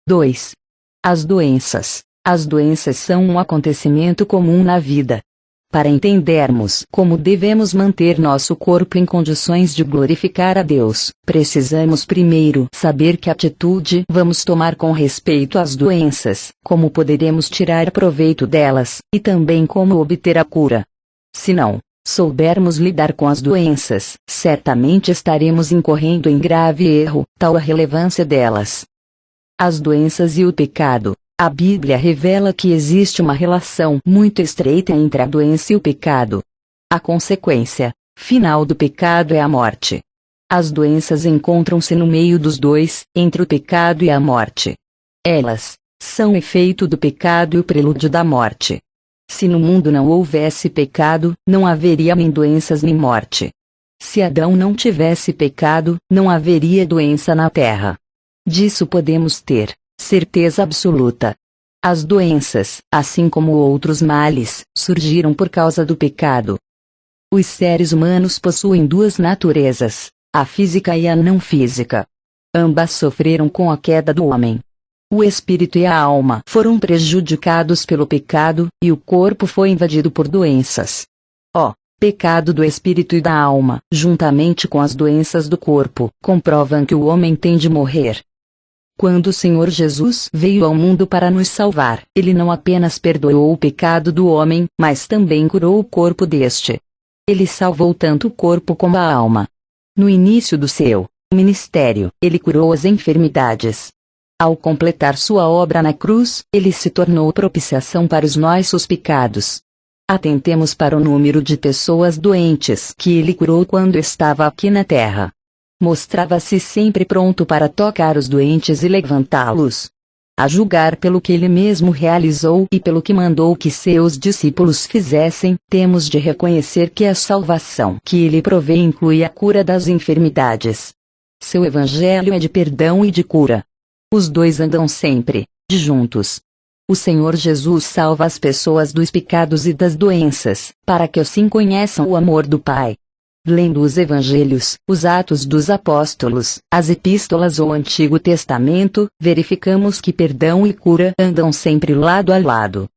2. As doenças. As doenças são um acontecimento comum na vida. Para entendermos como devemos manter nosso corpo em condições de glorificar a Deus, precisamos primeiro saber que atitude vamos tomar com respeito às doenças, como poderemos tirar proveito delas, e também como obter a cura. Se não soubermos lidar com as doenças, certamente estaremos incorrendo em grave erro, tal a relevância delas. As doenças e o pecado. A Bíblia revela que existe uma relação muito estreita entre a doença e o pecado. A consequência final do pecado é a morte. As doenças encontram-se no meio dos dois, entre o pecado e a morte. Elas são efeito do pecado e o prelúdio da morte. Se no mundo não houvesse pecado, não haveria nem doenças nem morte. Se Adão não tivesse pecado, não haveria doença na terra. Disso podemos ter certeza absoluta. As doenças, assim como outros males, surgiram por causa do pecado. Os seres humanos possuem duas naturezas, a física e a não física. Ambas sofreram com a queda do homem. O espírito e a alma foram prejudicados pelo pecado, e o corpo foi invadido por doenças. Pecado do espírito e da alma, juntamente com as doenças do corpo, comprovam que o homem tem de morrer. Quando o Senhor Jesus veio ao mundo para nos salvar, Ele não apenas perdoou o pecado do homem, mas também curou o corpo deste. Ele salvou tanto o corpo como a alma. No início do seu ministério, Ele curou as enfermidades. Ao completar sua obra na cruz, Ele se tornou propiciação para os nossos pecados. Atentemos para o número de pessoas doentes que Ele curou quando estava aqui na terra. Mostrava-se sempre pronto para tocar os doentes e levantá-los. A julgar pelo que Ele mesmo realizou e pelo que mandou que seus discípulos fizessem, temos de reconhecer que a salvação que Ele provê inclui a cura das enfermidades. Seu evangelho é de perdão e de cura. Os dois andam sempre juntos. O Senhor Jesus salva as pessoas dos pecados e das doenças, para que assim conheçam o amor do Pai. Lendo os Evangelhos, os Atos dos Apóstolos, as Epístolas ou Antigo Testamento, verificamos que perdão e cura andam sempre lado a lado.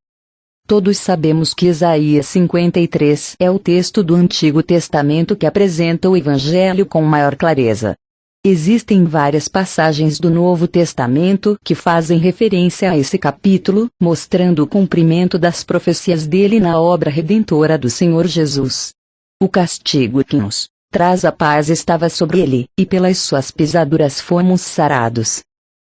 Todos sabemos que Isaías 53 é o texto do Antigo Testamento que apresenta o Evangelho com maior clareza. Existem várias passagens do Novo Testamento que fazem referência a esse capítulo, mostrando o cumprimento das profecias dele na obra redentora do Senhor Jesus. O castigo que nos traz a paz estava sobre ele, e pelas suas pisaduras fomos sarados.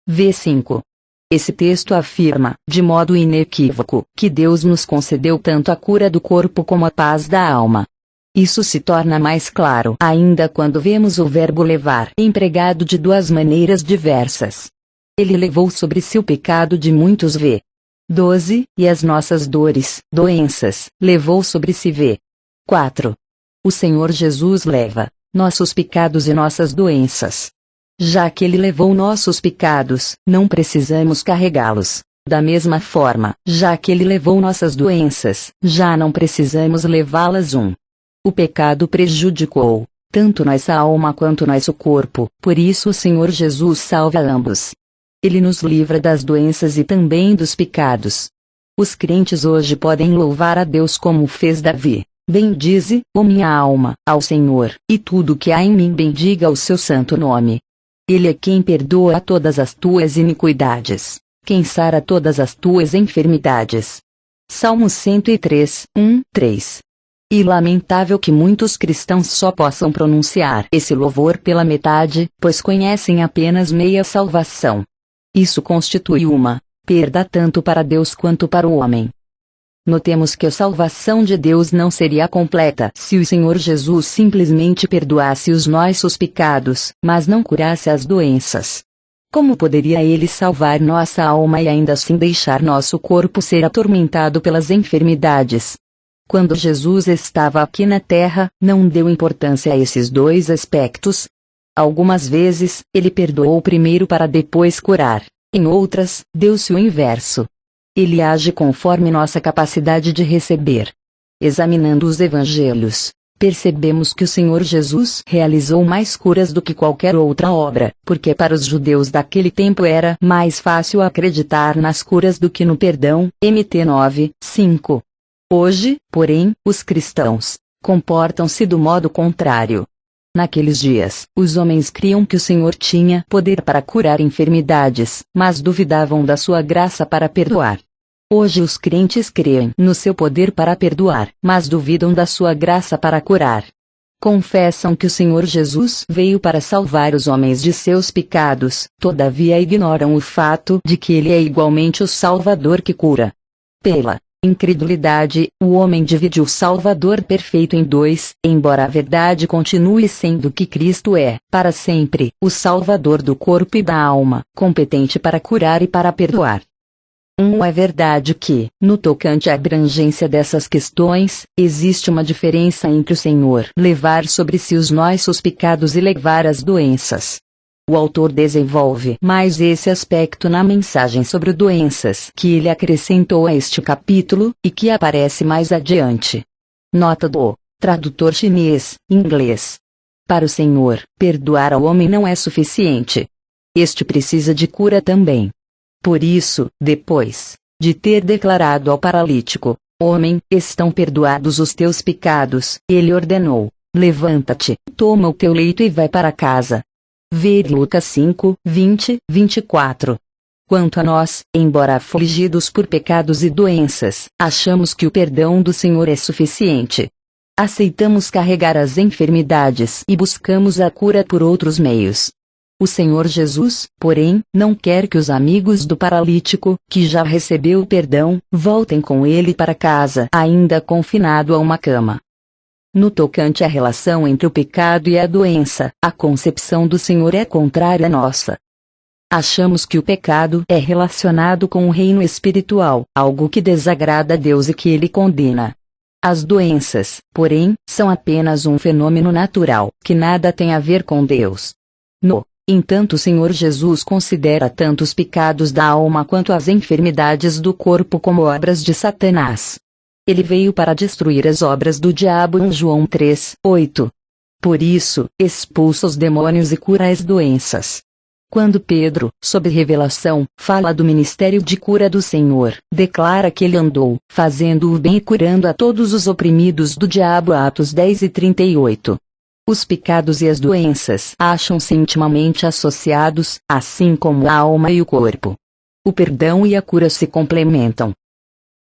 V5. Esse texto afirma, de modo inequívoco, que Deus nos concedeu tanto a cura do corpo como a paz da alma. Isso se torna mais claro ainda quando vemos o verbo levar empregado de duas maneiras diversas. Ele levou sobre si o pecado de muitos v12, e as nossas dores, doenças, levou sobre si v4. O Senhor Jesus leva nossos pecados e nossas doenças. Já que Ele levou nossos pecados, não precisamos carregá-los. Da mesma forma, já que Ele levou nossas doenças, já não precisamos levá-las. O pecado prejudicou tanto nossa alma quanto nosso corpo, por isso o Senhor Jesus salva ambos. Ele nos livra das doenças e também dos pecados. Os crentes hoje podem louvar a Deus como fez Davi. Bendize, ó minha alma, ao Senhor, e tudo que há em mim bendiga o seu santo nome. Ele é quem perdoa todas as tuas iniquidades, quem sara todas as tuas enfermidades. Salmo 103, 3. E lamentável que muitos cristãos só possam pronunciar esse louvor pela metade, pois conhecem apenas meia salvação. Isso constitui uma perda tanto para Deus quanto para o homem. Notemos que a salvação de Deus não seria completa se o Senhor Jesus simplesmente perdoasse os nossos pecados, mas não curasse as doenças. Como poderia Ele salvar nossa alma e ainda assim deixar nosso corpo ser atormentado pelas enfermidades? Quando Jesus estava aqui na terra, não deu importância a esses dois aspectos. Algumas vezes, Ele perdoou primeiro para depois curar. Em outras, deu-se o inverso. Ele age conforme nossa capacidade de receber. Examinando os Evangelhos, percebemos que o Senhor Jesus realizou mais curas do que qualquer outra obra, porque para os judeus daquele tempo era mais fácil acreditar nas curas do que no perdão. Mt 9:5. Hoje, porém, os cristãos comportam-se do modo contrário. Naqueles dias, os homens criam que o Senhor tinha poder para curar enfermidades, mas duvidavam da sua graça para perdoar. Hoje os crentes creem no seu poder para perdoar, mas duvidam da sua graça para curar. Confessam que o Senhor Jesus veio para salvar os homens de seus pecados, todavia ignoram o fato de que ele é igualmente o Salvador que cura. Pela incredulidade, o homem divide o Salvador perfeito em dois, embora a verdade continue sendo que Cristo é, para sempre, o Salvador do corpo e da alma, competente para curar e para perdoar. É verdade que, no tocante à abrangência dessas questões, existe uma diferença entre o Senhor levar sobre si os nossos pecados e levar as doenças. O autor desenvolve mais esse aspecto na mensagem sobre doenças que ele acrescentou a este capítulo, e que aparece mais adiante. Nota do tradutor chinês, inglês. Para o Senhor, perdoar ao homem não é suficiente. Este precisa de cura também. Por isso, depois de ter declarado ao paralítico: Homem, estão perdoados os teus pecados, ele ordenou: Levanta-te, toma o teu leito e vai para casa. Ver Lucas 5:20-24. Quanto a nós, embora afligidos por pecados e doenças, achamos que o perdão do Senhor é suficiente. Aceitamos carregar as enfermidades e buscamos a cura por outros meios. O Senhor Jesus, porém, não quer que os amigos do paralítico, que já recebeu o perdão, voltem com ele para casa, ainda confinado a uma cama. No tocante à relação entre o pecado e a doença, a concepção do Senhor é contrária à nossa. Achamos que o pecado é relacionado com o reino espiritual, algo que desagrada a Deus e que ele condena. As doenças, porém, são apenas um fenômeno natural, que nada tem a ver com Deus. No entanto, o Senhor Jesus considera tanto os pecados da alma quanto as enfermidades do corpo como obras de Satanás. Ele veio para destruir as obras do diabo. 1 João 3:8. Por isso, expulsa os demônios e cura as doenças. Quando Pedro, sob revelação, fala do ministério de cura do Senhor, declara que ele andou, fazendo o bem e curando a todos os oprimidos do diabo. Atos 10:38. Os pecados e as doenças acham-se intimamente associados, assim como a alma e o corpo. O perdão e a cura se complementam.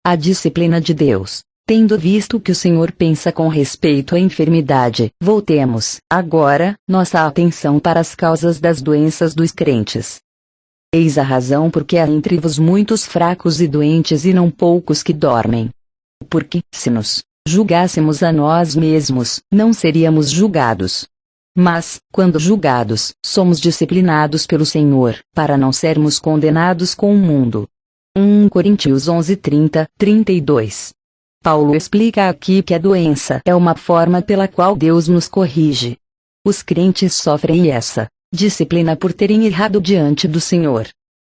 A disciplina de Deus. Tendo visto o que o Senhor pensa com respeito à enfermidade, voltemos, agora, nossa atenção para as causas das doenças dos crentes. Eis a razão porque há entre vós muitos fracos e doentes e não poucos que dormem. Porque, se nos julgássemos a nós mesmos, não seríamos julgados. Mas, quando julgados, somos disciplinados pelo Senhor, para não sermos condenados com o mundo. 1 Coríntios 11:30-32. Paulo explica aqui que a doença é uma forma pela qual Deus nos corrige. Os crentes sofrem essa disciplina por terem errado diante do Senhor.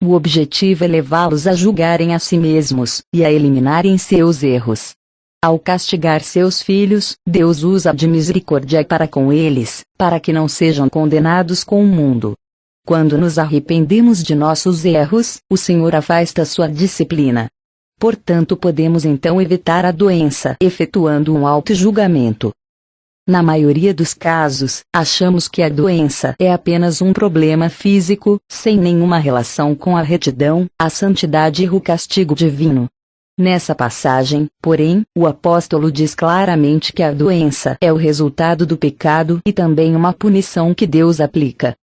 O objetivo é levá-los a julgarem a si mesmos, e a eliminarem seus erros. Ao castigar seus filhos, Deus usa de misericórdia para com eles, para que não sejam condenados com o mundo. Quando nos arrependemos de nossos erros, o Senhor afasta sua disciplina. Portanto, podemos então evitar a doença, efetuando um auto-julgamento. Na maioria dos casos, achamos que a doença é apenas um problema físico, sem nenhuma relação com a retidão, a santidade e o castigo divino. Nessa passagem, porém, o apóstolo diz claramente que a doença é o resultado do pecado e também uma punição que Deus aplica.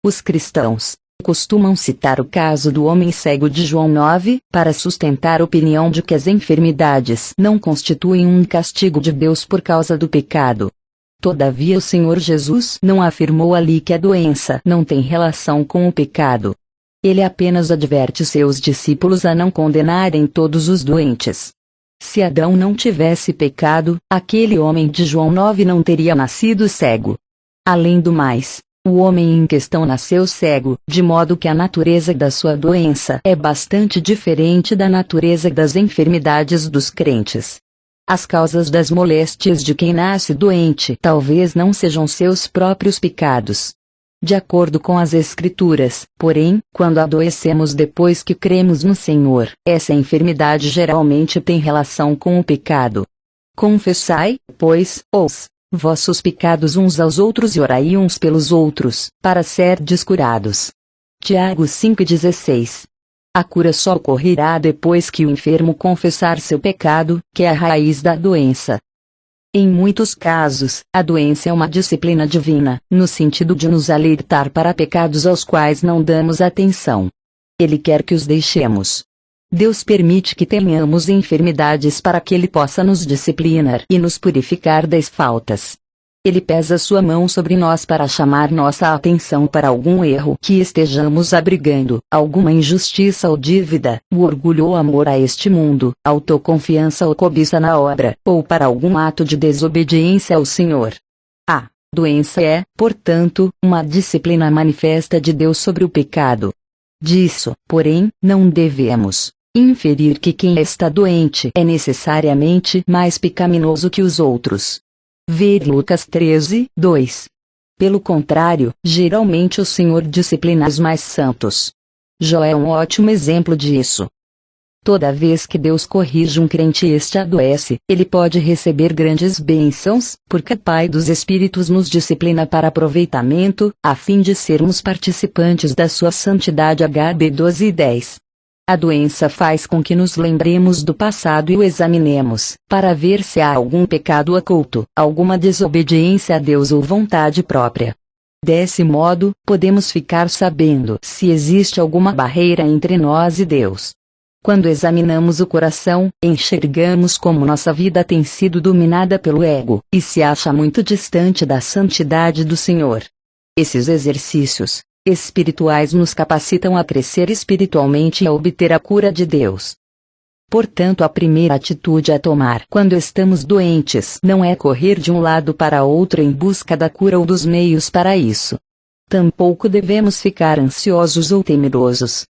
Os cristãos costumam citar o caso do homem cego de João 9, para sustentar a opinião de que as enfermidades não constituem um castigo de Deus por causa do pecado. Todavia o Senhor Jesus não afirmou ali que a doença não tem relação com o pecado. Ele apenas adverte seus discípulos a não condenarem todos os doentes. Se Adão não tivesse pecado, aquele homem de João 9 não teria nascido cego. Além do mais, o homem em questão nasceu cego, de modo que a natureza da sua doença é bastante diferente da natureza das enfermidades dos crentes. As causas das moléstias de quem nasce doente talvez não sejam seus próprios pecados. De acordo com as Escrituras, porém, quando adoecemos depois que cremos no Senhor, essa enfermidade geralmente tem relação com o pecado. Confessai, pois, os vossos pecados uns aos outros e orai uns pelos outros, para serdes curados. Tiago 5,16. A cura só ocorrerá depois que o enfermo confessar seu pecado, que é a raiz da doença. Em muitos casos, a doença é uma disciplina divina, no sentido de nos alertar para pecados aos quais não damos atenção. Ele quer que os deixemos. Deus permite que tenhamos enfermidades para que Ele possa nos disciplinar e nos purificar das faltas. Ele pesa sua mão sobre nós para chamar nossa atenção para algum erro que estejamos abrigando, alguma injustiça ou dívida, o orgulho ou amor a este mundo, autoconfiança ou cobiça na obra, ou para algum ato de desobediência ao Senhor. A doença é, portanto, uma disciplina manifesta de Deus sobre o pecado. Disso, porém, não devemos inferir que quem está doente é necessariamente mais pecaminoso que os outros. Ver Lucas 13, 2. Pelo contrário, geralmente o Senhor disciplina os mais santos. Jó é um ótimo exemplo disso. Toda vez que Deus corrige um crente e este adoece, ele pode receber grandes bênçãos, porque o Pai dos Espíritos nos disciplina para aproveitamento, a fim de sermos participantes da sua santidade. HB 12:10. A doença faz com que nos lembremos do passado e o examinemos, para ver se há algum pecado oculto, alguma desobediência a Deus ou vontade própria. Desse modo, podemos ficar sabendo se existe alguma barreira entre nós e Deus. Quando examinamos o coração, enxergamos como nossa vida tem sido dominada pelo ego, e se acha muito distante da santidade do Senhor. Esses exercícios espirituais nos capacitam a crescer espiritualmente e a obter a cura de Deus. Portanto, a primeira atitude a tomar quando estamos doentes não é correr de um lado para outro em busca da cura ou dos meios para isso. Tampouco devemos ficar ansiosos ou temerosos.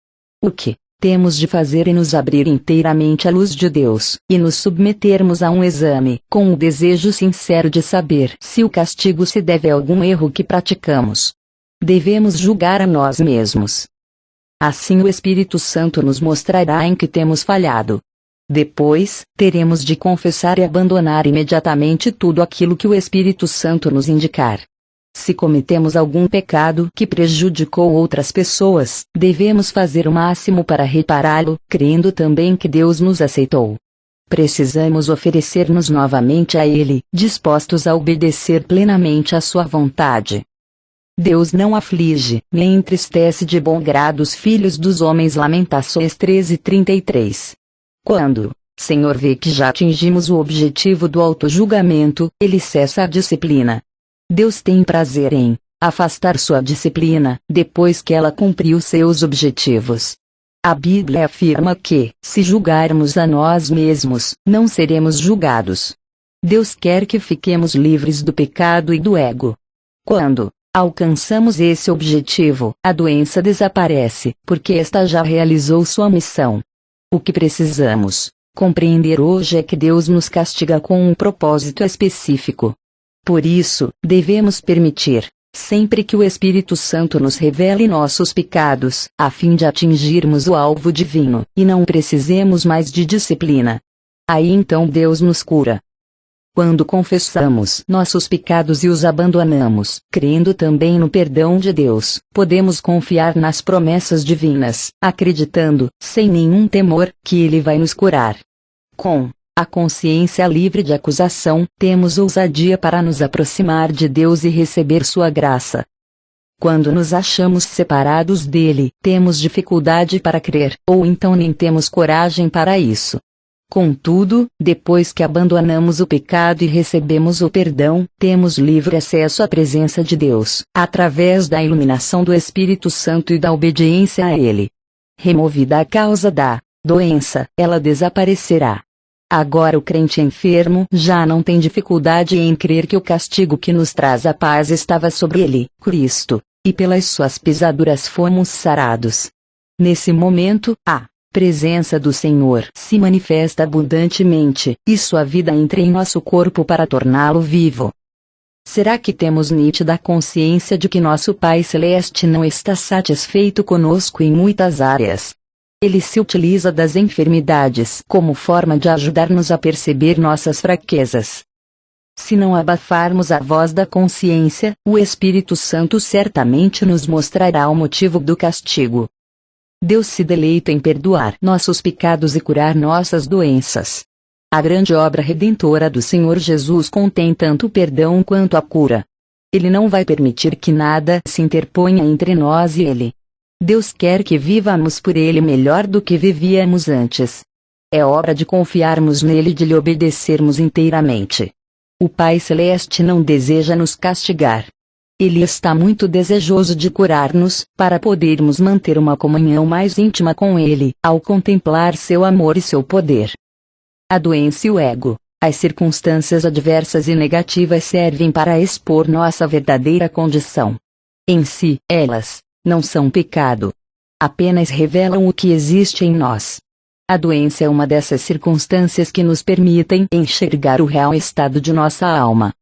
O que temos de fazer é nos abrir inteiramente à luz de Deus, e nos submetermos a um exame, com o desejo sincero de saber se o castigo se deve a algum erro que praticamos. Devemos julgar a nós mesmos. Assim o Espírito Santo nos mostrará em que temos falhado. Depois, teremos de confessar e abandonar imediatamente tudo aquilo que o Espírito Santo nos indicar. Se cometemos algum pecado que prejudicou outras pessoas, devemos fazer o máximo para repará-lo, crendo também que Deus nos aceitou. Precisamos oferecer-nos novamente a Ele, dispostos a obedecer plenamente à sua vontade. Deus não aflige, nem entristece de bom grado os filhos dos homens. Lamentações 13:33. Quando o Senhor vê que já atingimos o objetivo do autojulgamento, Ele cessa a disciplina. Deus tem prazer em afastar sua disciplina, depois que ela cumpriu seus objetivos. A Bíblia afirma que, se julgarmos a nós mesmos, não seremos julgados. Deus quer que fiquemos livres do pecado e do ego. Quando alcançamos esse objetivo, a doença desaparece, porque esta já realizou sua missão. O que precisamos compreender hoje é que Deus nos castiga com um propósito específico. Por isso, devemos permitir, sempre que o Espírito Santo nos revele nossos pecados, a fim de atingirmos o alvo divino, e não precisemos mais de disciplina. Aí então Deus nos cura. Quando confessamos nossos pecados e os abandonamos, crendo também no perdão de Deus, podemos confiar nas promessas divinas, acreditando, sem nenhum temor, que Ele vai nos curar. Com a consciência livre de acusação, temos ousadia para nos aproximar de Deus e receber sua graça. Quando nos achamos separados dele, temos dificuldade para crer, ou então nem temos coragem para isso. Contudo, depois que abandonamos o pecado e recebemos o perdão, temos livre acesso à presença de Deus, através da iluminação do Espírito Santo e da obediência a Ele. Removida a causa da doença, ela desaparecerá. Agora o crente enfermo já não tem dificuldade em crer que o castigo que nos traz a paz estava sobre ele, Cristo, e pelas suas pisaduras fomos sarados. Nesse momento, a presença do Senhor se manifesta abundantemente, e sua vida entra em nosso corpo para torná-lo vivo. Será que temos nítida consciência de que nosso Pai Celeste não está satisfeito conosco em muitas áreas? Ele se utiliza das enfermidades como forma de ajudar-nos a perceber nossas fraquezas. Se não abafarmos a voz da consciência, o Espírito Santo certamente nos mostrará o motivo do castigo. Deus se deleita em perdoar nossos pecados e curar nossas doenças. A grande obra redentora do Senhor Jesus contém tanto o perdão quanto a cura. Ele não vai permitir que nada se interponha entre nós e Ele. Deus quer que vivamos por Ele melhor do que vivíamos antes. É hora de confiarmos nele e de lhe obedecermos inteiramente. O Pai Celeste não deseja nos castigar. Ele está muito desejoso de curar-nos, para podermos manter uma comunhão mais íntima com Ele, ao contemplar seu amor e seu poder. A doença e o ego, as circunstâncias adversas e negativas servem para expor nossa verdadeira condição. Em si, elas não são pecado. Apenas revelam o que existe em nós. A doença é uma dessas circunstâncias que nos permitem enxergar o real estado de nossa alma.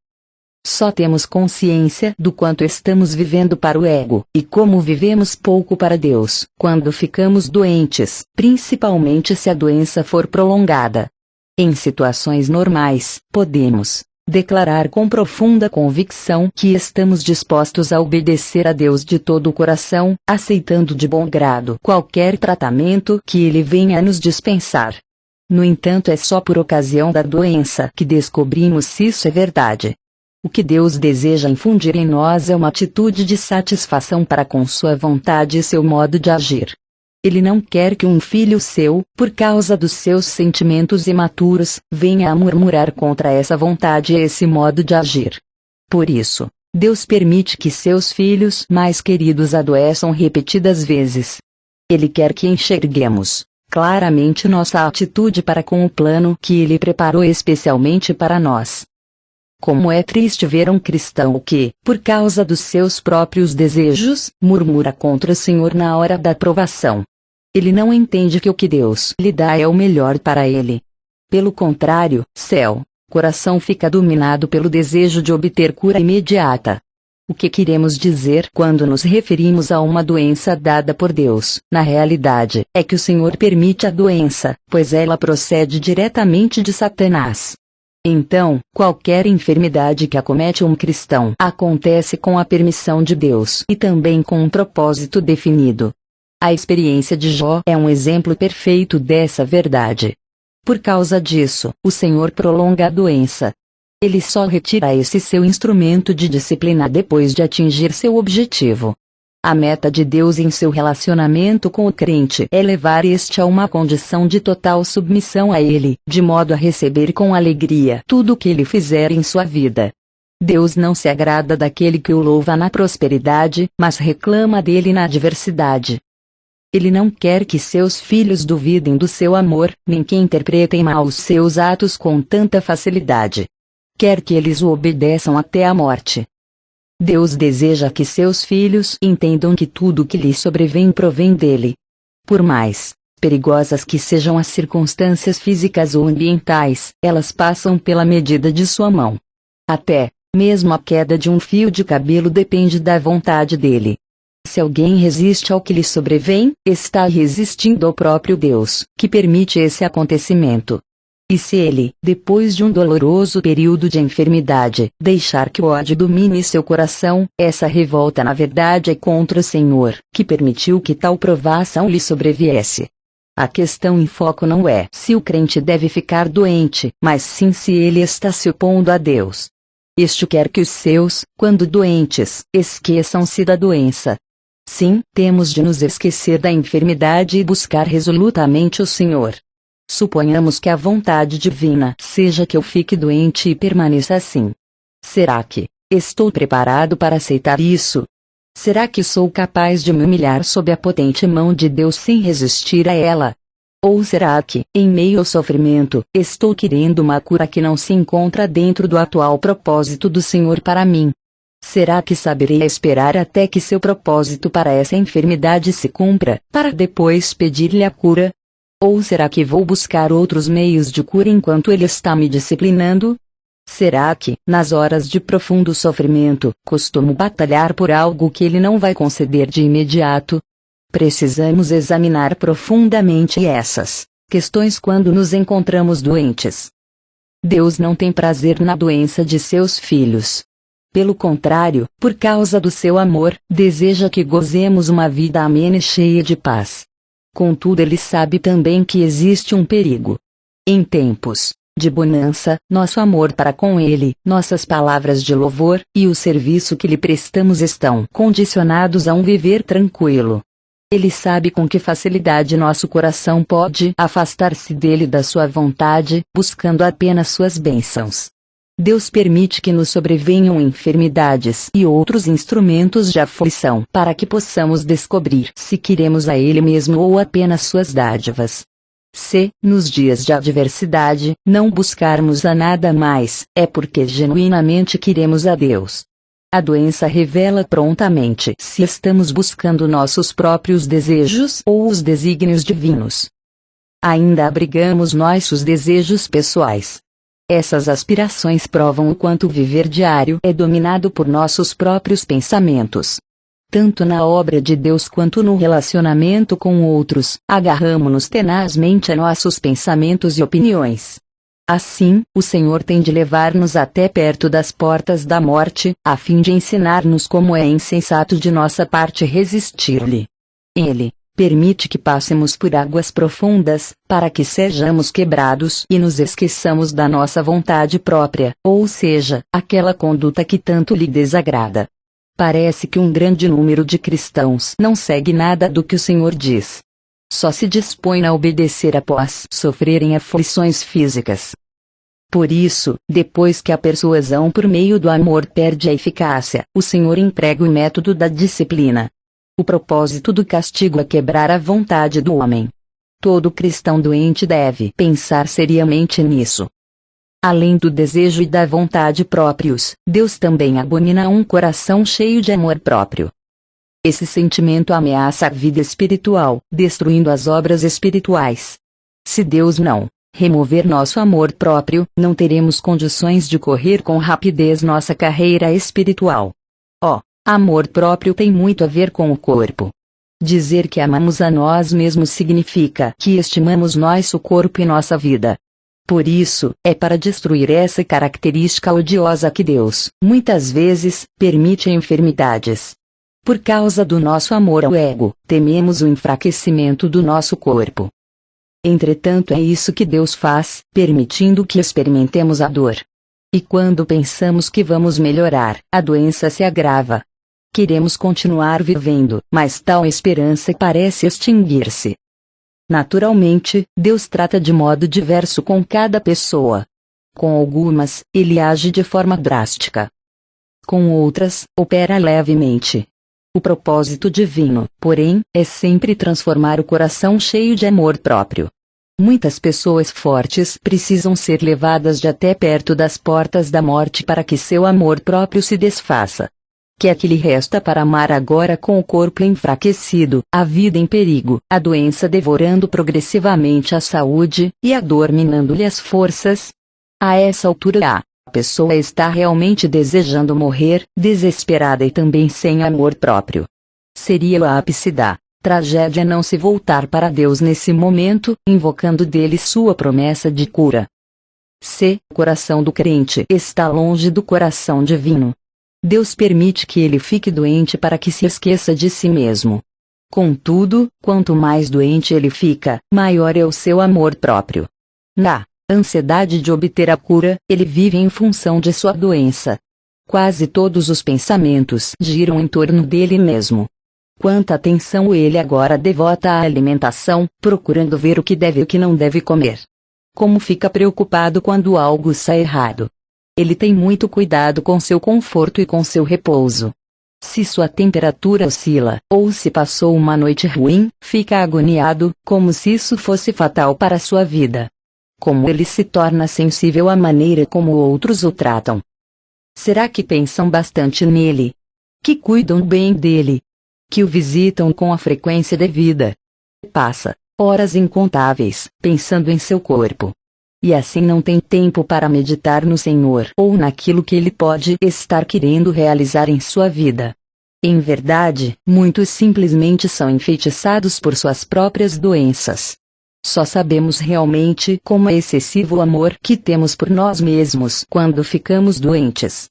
Só temos consciência do quanto estamos vivendo para o ego, e como vivemos pouco para Deus, quando ficamos doentes, principalmente se a doença for prolongada. Em situações normais, podemos declarar com profunda convicção que estamos dispostos a obedecer a Deus de todo o coração, aceitando de bom grado qualquer tratamento que Ele venha a nos dispensar. No entanto, é só por ocasião da doença que descobrimos se isso é verdade. O que Deus deseja infundir em nós é uma atitude de satisfação para com sua vontade e seu modo de agir. Ele não quer que um filho seu, por causa dos seus sentimentos imaturos, venha a murmurar contra essa vontade e esse modo de agir. Por isso, Deus permite que seus filhos mais queridos adoeçam repetidas vezes. Ele quer que enxerguemos claramente nossa atitude para com o plano que Ele preparou especialmente para nós. Como é triste ver um cristão que, por causa dos seus próprios desejos, murmura contra o Senhor na hora da provação. Ele não entende que o que Deus lhe dá é o melhor para ele. Pelo contrário, seu coração fica dominado pelo desejo de obter cura imediata. O que queremos dizer quando nos referimos a uma doença dada por Deus, na realidade, é que o Senhor permite a doença, pois ela procede diretamente de Satanás. Então, qualquer enfermidade que acomete um cristão acontece com a permissão de Deus e também com um propósito definido. A experiência de Jó é um exemplo perfeito dessa verdade. Por causa disso, o Senhor prolonga a doença. Ele só retira esse seu instrumento de disciplina depois de atingir seu objetivo. A meta de Deus em seu relacionamento com o crente é levar este a uma condição de total submissão a Ele, de modo a receber com alegria tudo o que Ele fizer em sua vida. Deus não se agrada daquele que o louva na prosperidade, mas reclama dele na adversidade. Ele não quer que seus filhos duvidem do seu amor, nem que interpretem mal os seus atos com tanta facilidade. Quer que eles o obedeçam até a morte. Deus deseja que seus filhos entendam que tudo o que lhes sobrevém provém dele. Por mais perigosas que sejam as circunstâncias físicas ou ambientais, elas passam pela medida de sua mão. Até mesmo a queda de um fio de cabelo depende da vontade dele. Se alguém resiste ao que lhe sobrevém, está resistindo ao próprio Deus, que permite esse acontecimento. E se ele, depois de um doloroso período de enfermidade, deixar que o ódio domine seu coração, essa revolta na verdade é contra o Senhor, que permitiu que tal provação lhe sobreviesse. A questão em foco não é se o crente deve ficar doente, mas sim se ele está se opondo a Deus. Este quer que os seus, quando doentes, esqueçam-se da doença. Sim, temos de nos esquecer da enfermidade e buscar resolutamente o Senhor. Suponhamos que a vontade divina seja que eu fique doente e permaneça assim. Será que estou preparado para aceitar isso? Será que sou capaz de me humilhar sob a potente mão de Deus sem resistir a ela? Ou será que, em meio ao sofrimento, estou querendo uma cura que não se encontra dentro do atual propósito do Senhor para mim? Será que saberei esperar até que seu propósito para essa enfermidade se cumpra, para depois pedir-lhe a cura? Ou será que vou buscar outros meios de cura enquanto ele está me disciplinando? Será que, nas horas de profundo sofrimento, costumo batalhar por algo que ele não vai conceder de imediato? Precisamos examinar profundamente essas questões quando nos encontramos doentes. Deus não tem prazer na doença de seus filhos. Pelo contrário, por causa do seu amor, deseja que gozemos uma vida amena e cheia de paz. Contudo, ele sabe também que existe um perigo. Em tempos de bonança, nosso amor para com ele, nossas palavras de louvor, e o serviço que lhe prestamos estão condicionados a um viver tranquilo. Ele sabe com que facilidade nosso coração pode afastar-se dele e da sua vontade, buscando apenas suas bênçãos. Deus permite que nos sobrevenham enfermidades e outros instrumentos de aflição para que possamos descobrir se queremos a Ele mesmo ou apenas suas dádivas. Se, nos dias de adversidade, não buscarmos a nada mais, é porque genuinamente queremos a Deus. A doença revela prontamente se estamos buscando nossos próprios desejos ou os desígnios divinos. Ainda abrigamos nossos desejos pessoais. Essas aspirações provam o quanto o viver diário é dominado por nossos próprios pensamentos. Tanto na obra de Deus quanto no relacionamento com outros, agarramo-nos tenazmente a nossos pensamentos e opiniões. Assim, o Senhor tem de levar-nos até perto das portas da morte, a fim de ensinar-nos como é insensato de nossa parte resistir-lhe. Ele permite que passemos por águas profundas, para que sejamos quebrados e nos esqueçamos da nossa vontade própria, ou seja, aquela conduta que tanto lhe desagrada. Parece que um grande número de cristãos não segue nada do que o Senhor diz. Só se dispõe a obedecer após sofrerem aflições físicas. Por isso, depois que a persuasão por meio do amor perde a eficácia, o Senhor emprega o método da disciplina. O propósito do castigo é quebrar a vontade do homem. Todo cristão doente deve pensar seriamente nisso. Além do desejo e da vontade próprios, Deus também abomina um coração cheio de amor próprio. Esse sentimento ameaça a vida espiritual, destruindo as obras espirituais. Se Deus não remover nosso amor próprio, não teremos condições de correr com rapidez nossa carreira espiritual. Amor próprio tem muito a ver com o corpo. Dizer que amamos a nós mesmos significa que estimamos nosso corpo e nossa vida. Por isso, é para destruir essa característica odiosa que Deus, muitas vezes, permite enfermidades. Por causa do nosso amor ao ego, tememos o enfraquecimento do nosso corpo. Entretanto, é isso que Deus faz, permitindo que experimentemos a dor. E quando pensamos que vamos melhorar, a doença se agrava. Queremos continuar vivendo, mas tal esperança parece extinguir-se. Naturalmente, Deus trata de modo diverso com cada pessoa. Com algumas, ele age de forma drástica. Com outras, opera levemente. O propósito divino, porém, é sempre transformar o coração cheio de amor próprio. Muitas pessoas fortes precisam ser levadas de até perto das portas da morte para que seu amor próprio se desfaça. Que é que lhe resta para amar agora com o corpo enfraquecido, a vida em perigo, a doença devorando progressivamente a saúde, e a dor minando-lhe as forças? A essa altura a pessoa está realmente desejando morrer, desesperada e também sem amor próprio. Seria o ápice da tragédia não se voltar para Deus nesse momento, invocando dele sua promessa de cura. Se o coração do crente está longe do coração divino, Deus permite que ele fique doente para que se esqueça de si mesmo. Contudo, quanto mais doente ele fica, maior é o seu amor próprio. Na ansiedade de obter a cura, ele vive em função de sua doença. Quase todos os pensamentos giram em torno dele mesmo. Quanta atenção ele agora devota à alimentação, procurando ver o que deve e o que não deve comer. Como fica preocupado quando algo sai errado. Ele tem muito cuidado com seu conforto e com seu repouso. Se sua temperatura oscila, ou se passou uma noite ruim, fica agoniado, como se isso fosse fatal para sua vida. Como ele se torna sensível à maneira como outros o tratam. Será que pensam bastante nele? Que cuidam bem dele? Que o visitam com a frequência devida? Passa horas incontáveis, pensando em seu corpo. E assim não tem tempo para meditar no Senhor ou naquilo que Ele pode estar querendo realizar em sua vida. Em verdade, muitos simplesmente são enfeitiçados por suas próprias doenças. Só sabemos realmente como é excessivo o amor que temos por nós mesmos quando ficamos doentes.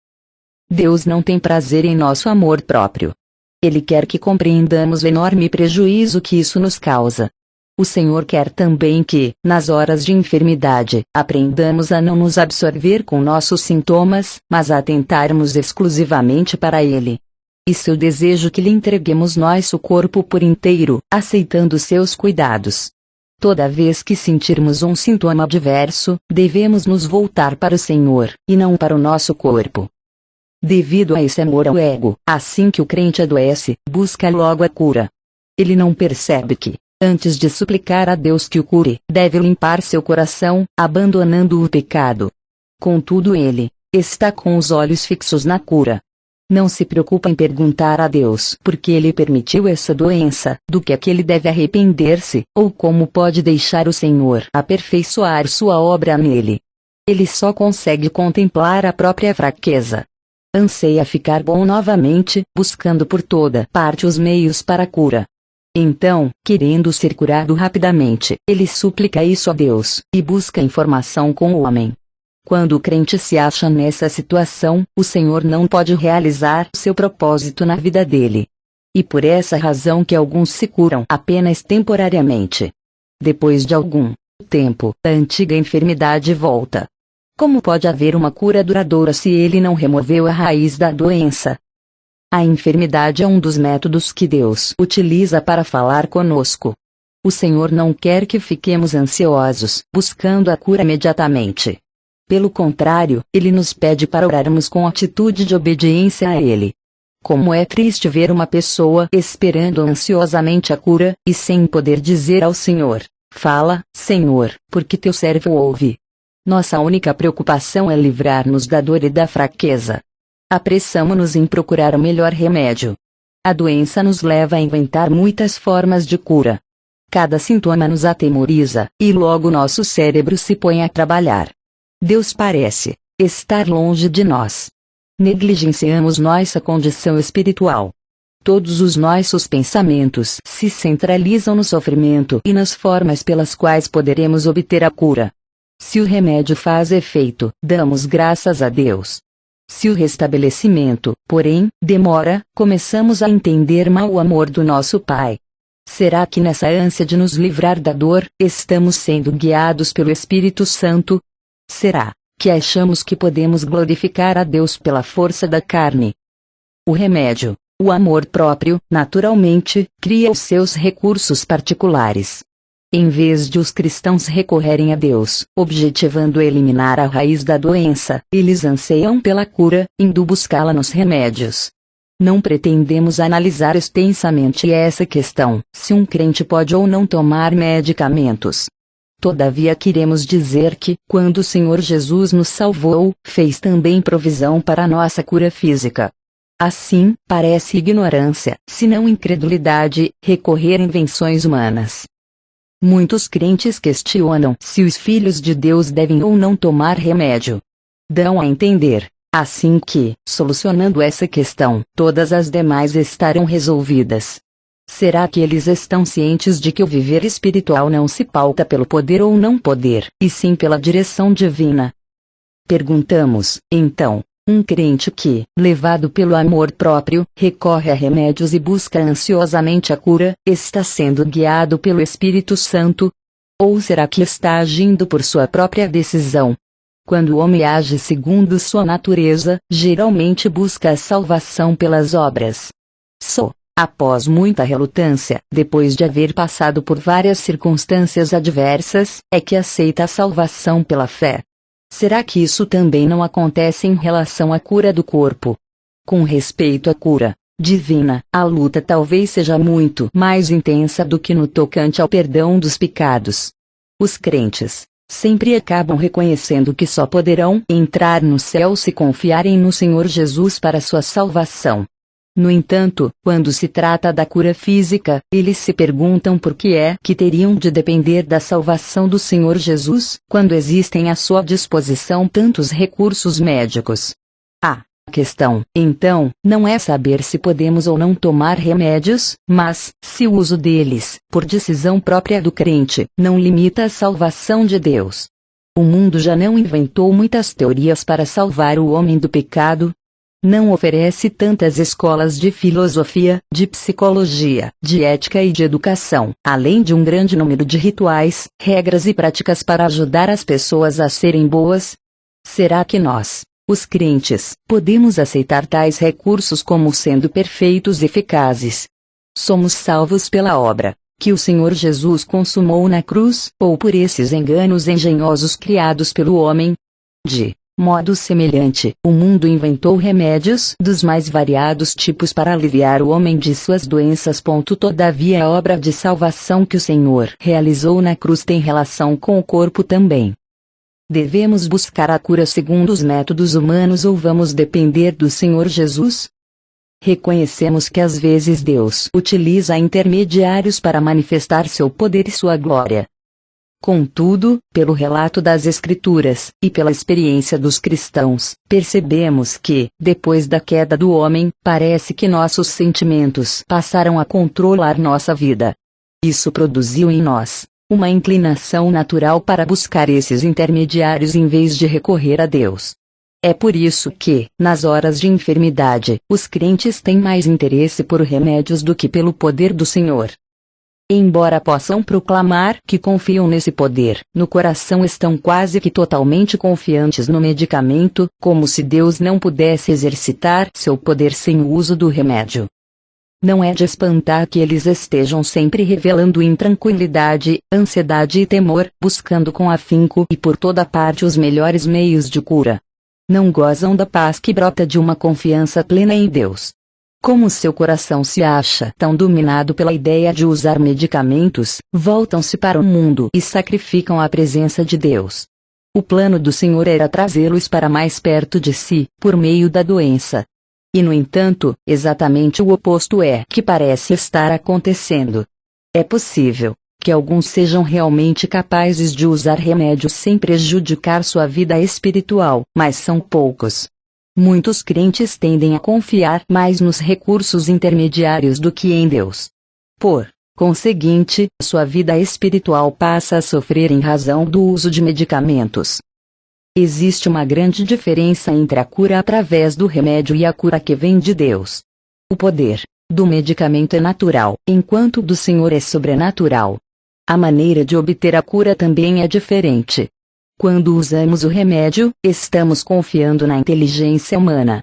Deus não tem prazer em nosso amor próprio. Ele quer que compreendamos o enorme prejuízo que isso nos causa. O Senhor quer também que, nas horas de enfermidade, aprendamos a não nos absorver com nossos sintomas, mas a atentarmos exclusivamente para Ele. E seu desejo que lhe entreguemos nosso corpo por inteiro, aceitando seus cuidados. Toda vez que sentirmos um sintoma adverso, devemos nos voltar para o Senhor, e não para o nosso corpo. Devido a esse amor ao ego, assim que o crente adoece, busca logo a cura. Ele não percebe que, antes de suplicar a Deus que o cure, deve limpar seu coração, abandonando o pecado. Contudo ele está com os olhos fixos na cura. Não se preocupa em perguntar a Deus por que Ele permitiu essa doença, do que é que ele deve arrepender-se, ou como pode deixar o Senhor aperfeiçoar sua obra nele. Ele só consegue contemplar a própria fraqueza. Anseia ficar bom novamente, buscando por toda parte os meios para a cura. Então, querendo ser curado rapidamente, ele suplica isso a Deus, e busca informação com o homem. Quando o crente se acha nessa situação, o Senhor não pode realizar seu propósito na vida dele. E por essa razão que alguns se curam apenas temporariamente. Depois de algum tempo, a antiga enfermidade volta. Como pode haver uma cura duradoura se ele não removeu a raiz da doença? A enfermidade é um dos métodos que Deus utiliza para falar conosco. O Senhor não quer que fiquemos ansiosos, buscando a cura imediatamente. Pelo contrário, Ele nos pede para orarmos com atitude de obediência a Ele. Como é triste ver uma pessoa esperando ansiosamente a cura, e sem poder dizer ao Senhor: "Fala, Senhor, porque teu servo ouve." Nossa única preocupação é livrar-nos da dor e da fraqueza. Apressamo-nos em procurar o melhor remédio. A doença nos leva a inventar muitas formas de cura. Cada sintoma nos atemoriza, e logo nosso cérebro se põe a trabalhar. Deus parece estar longe de nós. Negligenciamos nossa condição espiritual. Todos os nossos pensamentos se centralizam no sofrimento e nas formas pelas quais poderemos obter a cura. Se o remédio faz efeito, damos graças a Deus. Se o restabelecimento, porém, demora, começamos a entender mal o amor do nosso Pai. Será que nessa ânsia de nos livrar da dor, estamos sendo guiados pelo Espírito Santo? Será que achamos que podemos glorificar a Deus pela força da carne? O remédio, o amor próprio, naturalmente, cria os seus recursos particulares. Em vez de os cristãos recorrerem a Deus, objetivando eliminar a raiz da doença, eles anseiam pela cura, indo buscá-la nos remédios. Não pretendemos analisar extensamente essa questão, se um crente pode ou não tomar medicamentos. Todavia queremos dizer que, quando o Senhor Jesus nos salvou, fez também provisão para a nossa cura física. Assim, parece ignorância, se não incredulidade, recorrer a invenções humanas. Muitos crentes questionam se os filhos de Deus devem ou não tomar remédio. Dão a entender, assim que, solucionando essa questão, todas as demais estarão resolvidas. Será que eles estão cientes de que o viver espiritual não se pauta pelo poder ou não poder, e sim pela direção divina? Perguntamos, então, um crente que, levado pelo amor próprio, recorre a remédios e busca ansiosamente a cura, está sendo guiado pelo Espírito Santo? Ou será que está agindo por sua própria decisão? Quando o homem age segundo sua natureza, geralmente busca a salvação pelas obras. Só após muita relutância, depois de haver passado por várias circunstâncias adversas, é que aceita a salvação pela fé. Será que isso também não acontece em relação à cura do corpo? Com respeito à cura divina, a luta talvez seja muito mais intensa do que no tocante ao perdão dos pecados. Os crentes sempre acabam reconhecendo que só poderão entrar no céu se confiarem no Senhor Jesus para sua salvação. No entanto, quando se trata da cura física, eles se perguntam por que é que teriam de depender da salvação do Senhor Jesus, quando existem à sua disposição tantos recursos médicos. A questão, então, não é saber se podemos ou não tomar remédios, mas se o uso deles, por decisão própria do crente, não limita a salvação de Deus. O mundo já não inventou muitas teorias para salvar o homem do pecado? Não oferece tantas escolas de filosofia, de psicologia, de ética e de educação, além de um grande número de rituais, regras e práticas para ajudar as pessoas a serem boas? Será que nós, os crentes, podemos aceitar tais recursos como sendo perfeitos e eficazes? Somos salvos pela obra que o Senhor Jesus consumou na cruz, ou por esses enganos engenhosos criados pelo homem? De modo semelhante, o mundo inventou remédios dos mais variados tipos para aliviar o homem de suas doenças. Todavia, a obra de salvação que o Senhor realizou na cruz tem relação com o corpo também. Devemos buscar a cura segundo os métodos humanos ou vamos depender do Senhor Jesus? Reconhecemos que às vezes Deus utiliza intermediários para manifestar seu poder e sua glória. Contudo, pelo relato das Escrituras, e pela experiência dos cristãos, percebemos que, depois da queda do homem, parece que nossos sentimentos passaram a controlar nossa vida. Isso produziu em nós uma inclinação natural para buscar esses intermediários em vez de recorrer a Deus. É por isso que, nas horas de enfermidade, os crentes têm mais interesse por remédios do que pelo poder do Senhor. Embora possam proclamar que confiam nesse poder, no coração estão quase que totalmente confiantes no medicamento, como se Deus não pudesse exercitar seu poder sem o uso do remédio. Não é de espantar que eles estejam sempre revelando intranquilidade, ansiedade e temor, buscando com afinco e por toda parte os melhores meios de cura. Não gozam da paz que brota de uma confiança plena em Deus. Como seu coração se acha tão dominado pela ideia de usar medicamentos, voltam-se para o mundo e sacrificam a presença de Deus. O plano do Senhor era trazê-los para mais perto de si, por meio da doença. E no entanto, exatamente o oposto é que parece estar acontecendo. É possível que alguns sejam realmente capazes de usar remédios sem prejudicar sua vida espiritual, mas são poucos. Muitos crentes tendem a confiar mais nos recursos intermediários do que em Deus. Por conseguinte, sua vida espiritual passa a sofrer em razão do uso de medicamentos. Existe uma grande diferença entre a cura através do remédio e a cura que vem de Deus. O poder do medicamento é natural, enquanto o do Senhor é sobrenatural. A maneira de obter a cura também é diferente. Quando usamos o remédio, estamos confiando na inteligência humana.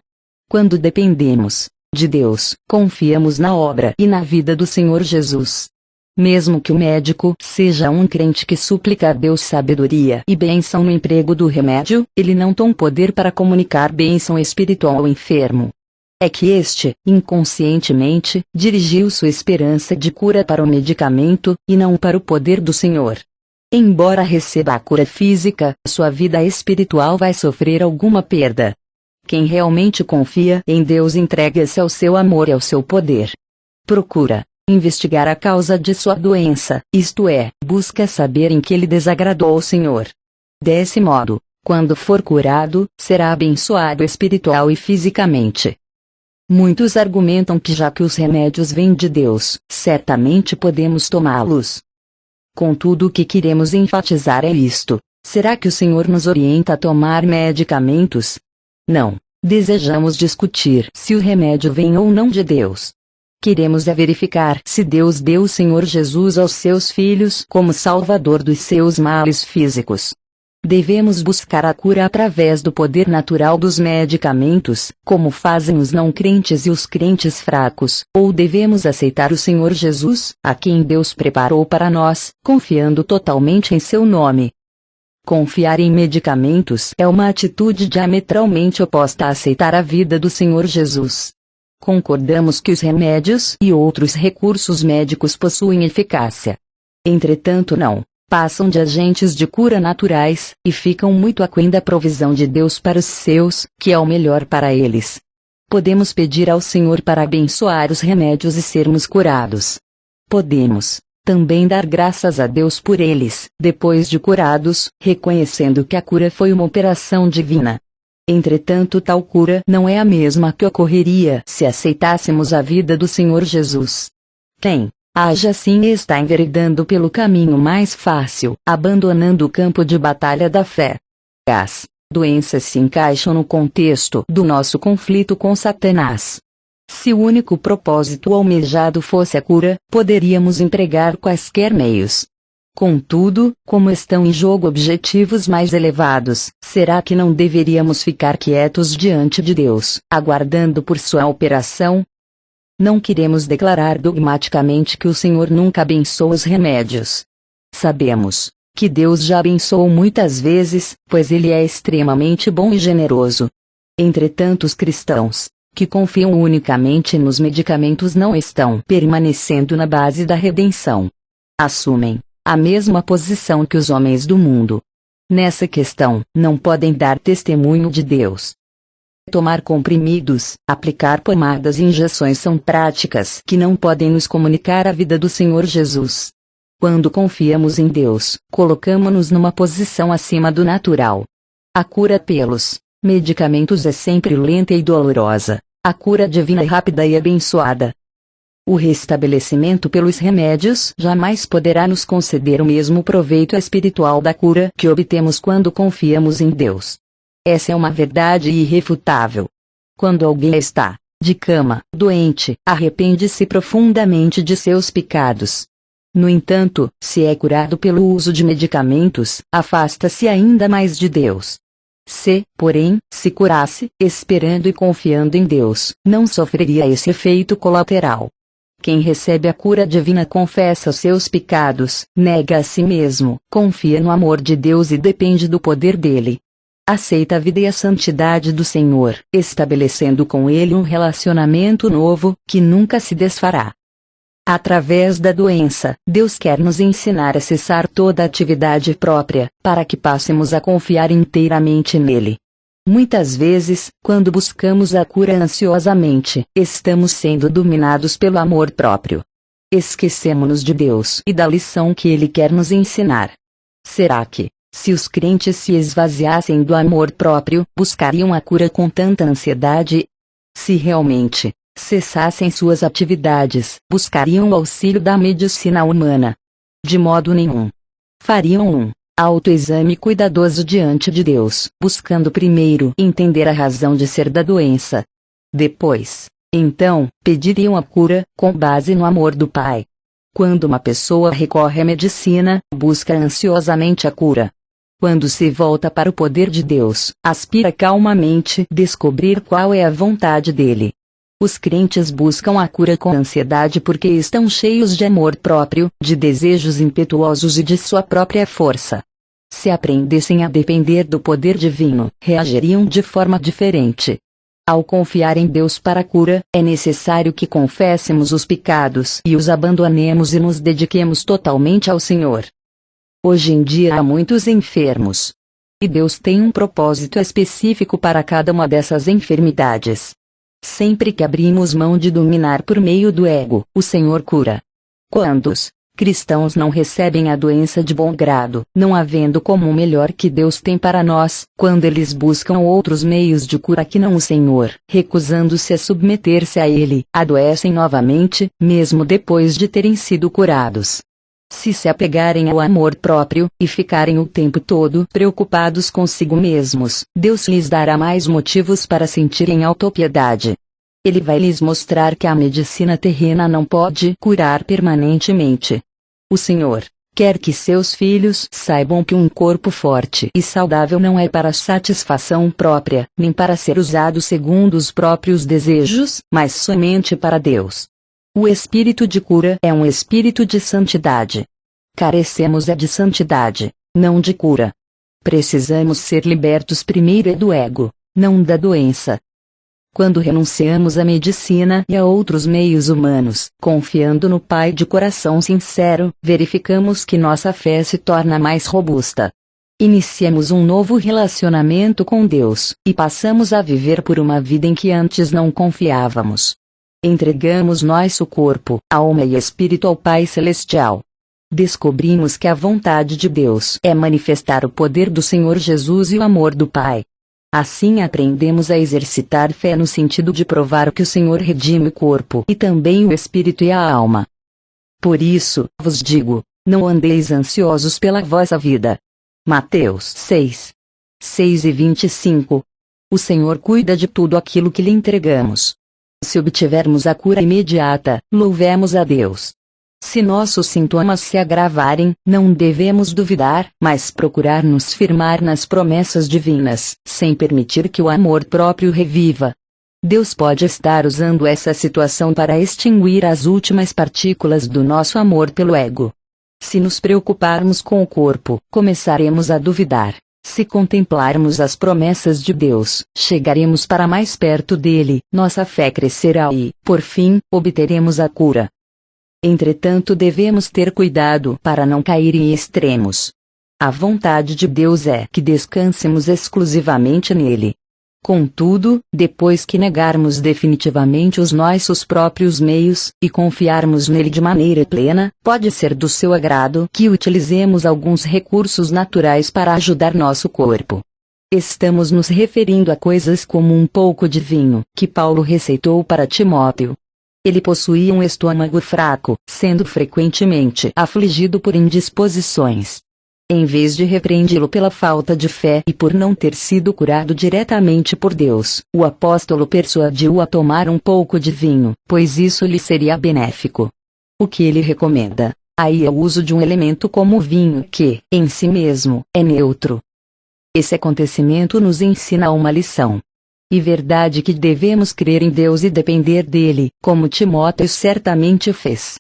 Quando dependemos de Deus, confiamos na obra e na vida do Senhor Jesus. Mesmo que o médico seja um crente que suplica a Deus sabedoria e bênção no emprego do remédio, ele não tem poder para comunicar bênção espiritual ao enfermo. É que este, inconscientemente, dirigiu sua esperança de cura para o medicamento, e não para o poder do Senhor. Embora receba a cura física, sua vida espiritual vai sofrer alguma perda. Quem realmente confia em Deus entrega-se ao seu amor e ao seu poder. Procura investigar a causa de sua doença, isto é, busca saber em que ele desagradou ao Senhor. Desse modo, quando for curado, será abençoado espiritual e fisicamente. Muitos argumentam que já que os remédios vêm de Deus, certamente podemos tomá-los. Contudo, o que queremos enfatizar é isto: será que o Senhor nos orienta a tomar medicamentos? Não. Desejamos discutir se o remédio vem ou não de Deus. Queremos verificar se Deus deu o Senhor Jesus aos seus filhos como salvador dos seus males físicos. Devemos buscar a cura através do poder natural dos medicamentos, como fazem os não crentes e os crentes fracos, ou devemos aceitar o Senhor Jesus, a quem Deus preparou para nós, confiando totalmente em seu nome. Confiar em medicamentos é uma atitude diametralmente oposta a aceitar a vida do Senhor Jesus. Concordamos que os remédios e outros recursos médicos possuem eficácia. Entretanto, não passam de agentes de cura naturais, e ficam muito aquém da provisão de Deus para os seus, que é o melhor para eles. Podemos pedir ao Senhor para abençoar os remédios e sermos curados. Podemos também dar graças a Deus por eles, depois de curados, reconhecendo que a cura foi uma operação divina. Entretanto, tal cura não é a mesma que ocorreria se aceitássemos a vida do Senhor Jesus. Quem age assim está enveredando pelo caminho mais fácil, abandonando o campo de batalha da fé. As doenças se encaixam no contexto do nosso conflito com Satanás. Se o único propósito almejado fosse a cura, poderíamos empregar quaisquer meios. Contudo, como estão em jogo objetivos mais elevados, será que não deveríamos ficar quietos diante de Deus, aguardando por sua operação? Não queremos declarar dogmaticamente que o Senhor nunca abençoa os remédios. Sabemos que Deus já abençoou muitas vezes, pois Ele é extremamente bom e generoso. Entretanto, os cristãos que confiam unicamente nos medicamentos não estão permanecendo na base da redenção. Assumem a mesma posição que os homens do mundo. Nessa questão, não podem dar testemunho de Deus. Tomar comprimidos, aplicar pomadas e injeções são práticas que não podem nos comunicar a vida do Senhor Jesus. Quando confiamos em Deus, colocamos-nos numa posição acima do natural. A cura pelos medicamentos é sempre lenta e dolorosa. A cura divina é rápida e abençoada. O restabelecimento pelos remédios jamais poderá nos conceder o mesmo proveito espiritual da cura que obtemos quando confiamos em Deus. Essa é uma verdade irrefutável. Quando alguém está de cama, doente, arrepende-se profundamente de seus pecados. No entanto, se é curado pelo uso de medicamentos, afasta-se ainda mais de Deus. Se, porém, se curasse, esperando e confiando em Deus, não sofreria esse efeito colateral. Quem recebe a cura divina confessa seus pecados, nega a si mesmo, confia no amor de Deus e depende do poder dele. Aceita a vida e a santidade do Senhor, estabelecendo com ele um relacionamento novo, que nunca se desfará. Através da doença, Deus quer nos ensinar a cessar toda atividade própria, para que passemos a confiar inteiramente nele. Muitas vezes, quando buscamos a cura ansiosamente, estamos sendo dominados pelo amor próprio. Esquecemos-nos de Deus e da lição que ele quer nos ensinar. Será que, se os crentes se esvaziassem do amor próprio, buscariam a cura com tanta ansiedade? Se realmente cessassem suas atividades, buscariam o auxílio da medicina humana? De modo nenhum. Fariam um autoexame cuidadoso diante de Deus, buscando primeiro entender a razão de ser da doença. Depois, então, pediriam a cura, com base no amor do Pai. Quando uma pessoa recorre à medicina, busca ansiosamente a cura. Quando se volta para o poder de Deus, aspira calmamente descobrir qual é a vontade dele. Os crentes buscam a cura com ansiedade porque estão cheios de amor próprio, de desejos impetuosos e de sua própria força. Se aprendessem a depender do poder divino, reagiriam de forma diferente. Ao confiar em Deus para a cura, é necessário que confessemos os pecados e os abandonemos e nos dediquemos totalmente ao Senhor. Hoje em dia há muitos enfermos. E Deus tem um propósito específico para cada uma dessas enfermidades. Sempre que abrimos mão de dominar por meio do ego, o Senhor cura. Quando os cristãos não recebem a doença de bom grado, não havendo como o melhor que Deus tem para nós, quando eles buscam outros meios de cura que não o Senhor, recusando-se a submeter-se a Ele, adoecem novamente, mesmo depois de terem sido curados. Se apegarem ao amor próprio, e ficarem o tempo todo preocupados consigo mesmos, Deus lhes dará mais motivos para sentirem autopiedade. Ele vai lhes mostrar que a medicina terrena não pode curar permanentemente. O Senhor quer que seus filhos saibam que um corpo forte e saudável não é para satisfação própria, nem para ser usado segundo os próprios desejos, mas somente para Deus. O espírito de cura é um espírito de santidade. Carecemos de santidade, não de cura. Precisamos ser libertos primeiro do ego, não da doença. Quando renunciamos à medicina e a outros meios humanos, confiando no Pai de coração sincero, verificamos que nossa fé se torna mais robusta. Iniciamos um novo relacionamento com Deus, e passamos a viver por uma vida em que antes não confiávamos. Entregamos nosso corpo, alma e espírito ao Pai Celestial. Descobrimos que a vontade de Deus é manifestar o poder do Senhor Jesus e o amor do Pai. Assim aprendemos a exercitar fé no sentido de provar que o Senhor redime o corpo e também o espírito e a alma. Por isso, vos digo, não andeis ansiosos pela vossa vida. Mateus 6, 6 e 25. O Senhor cuida de tudo aquilo que lhe entregamos. Se obtivermos a cura imediata, louvemos a Deus. Se nossos sintomas se agravarem, não devemos duvidar, mas procurar nos firmar nas promessas divinas, sem permitir que o amor próprio reviva. Deus pode estar usando essa situação para extinguir as últimas partículas do nosso amor pelo ego. Se nos preocuparmos com o corpo, começaremos a duvidar. Se contemplarmos as promessas de Deus, chegaremos para mais perto dele, nossa fé crescerá e, por fim, obteremos a cura. Entretanto, devemos ter cuidado para não cair em extremos. A vontade de Deus é que descansemos exclusivamente nele. Contudo, depois que negarmos definitivamente os nossos próprios meios, e confiarmos nele de maneira plena, pode ser do seu agrado que utilizemos alguns recursos naturais para ajudar nosso corpo. Estamos nos referindo a coisas como um pouco de vinho, que Paulo receitou para Timóteo. Ele possuía um estômago fraco, sendo frequentemente afligido por indisposições. Em vez de repreendê-lo pela falta de fé e por não ter sido curado diretamente por Deus, o apóstolo persuadiu-o a tomar um pouco de vinho, pois isso lhe seria benéfico. O que ele recomenda? Aí é o uso de um elemento como o vinho que, em si mesmo, é neutro. Esse acontecimento nos ensina uma lição. E verdade que devemos crer em Deus e depender dele, como Timóteo certamente fez.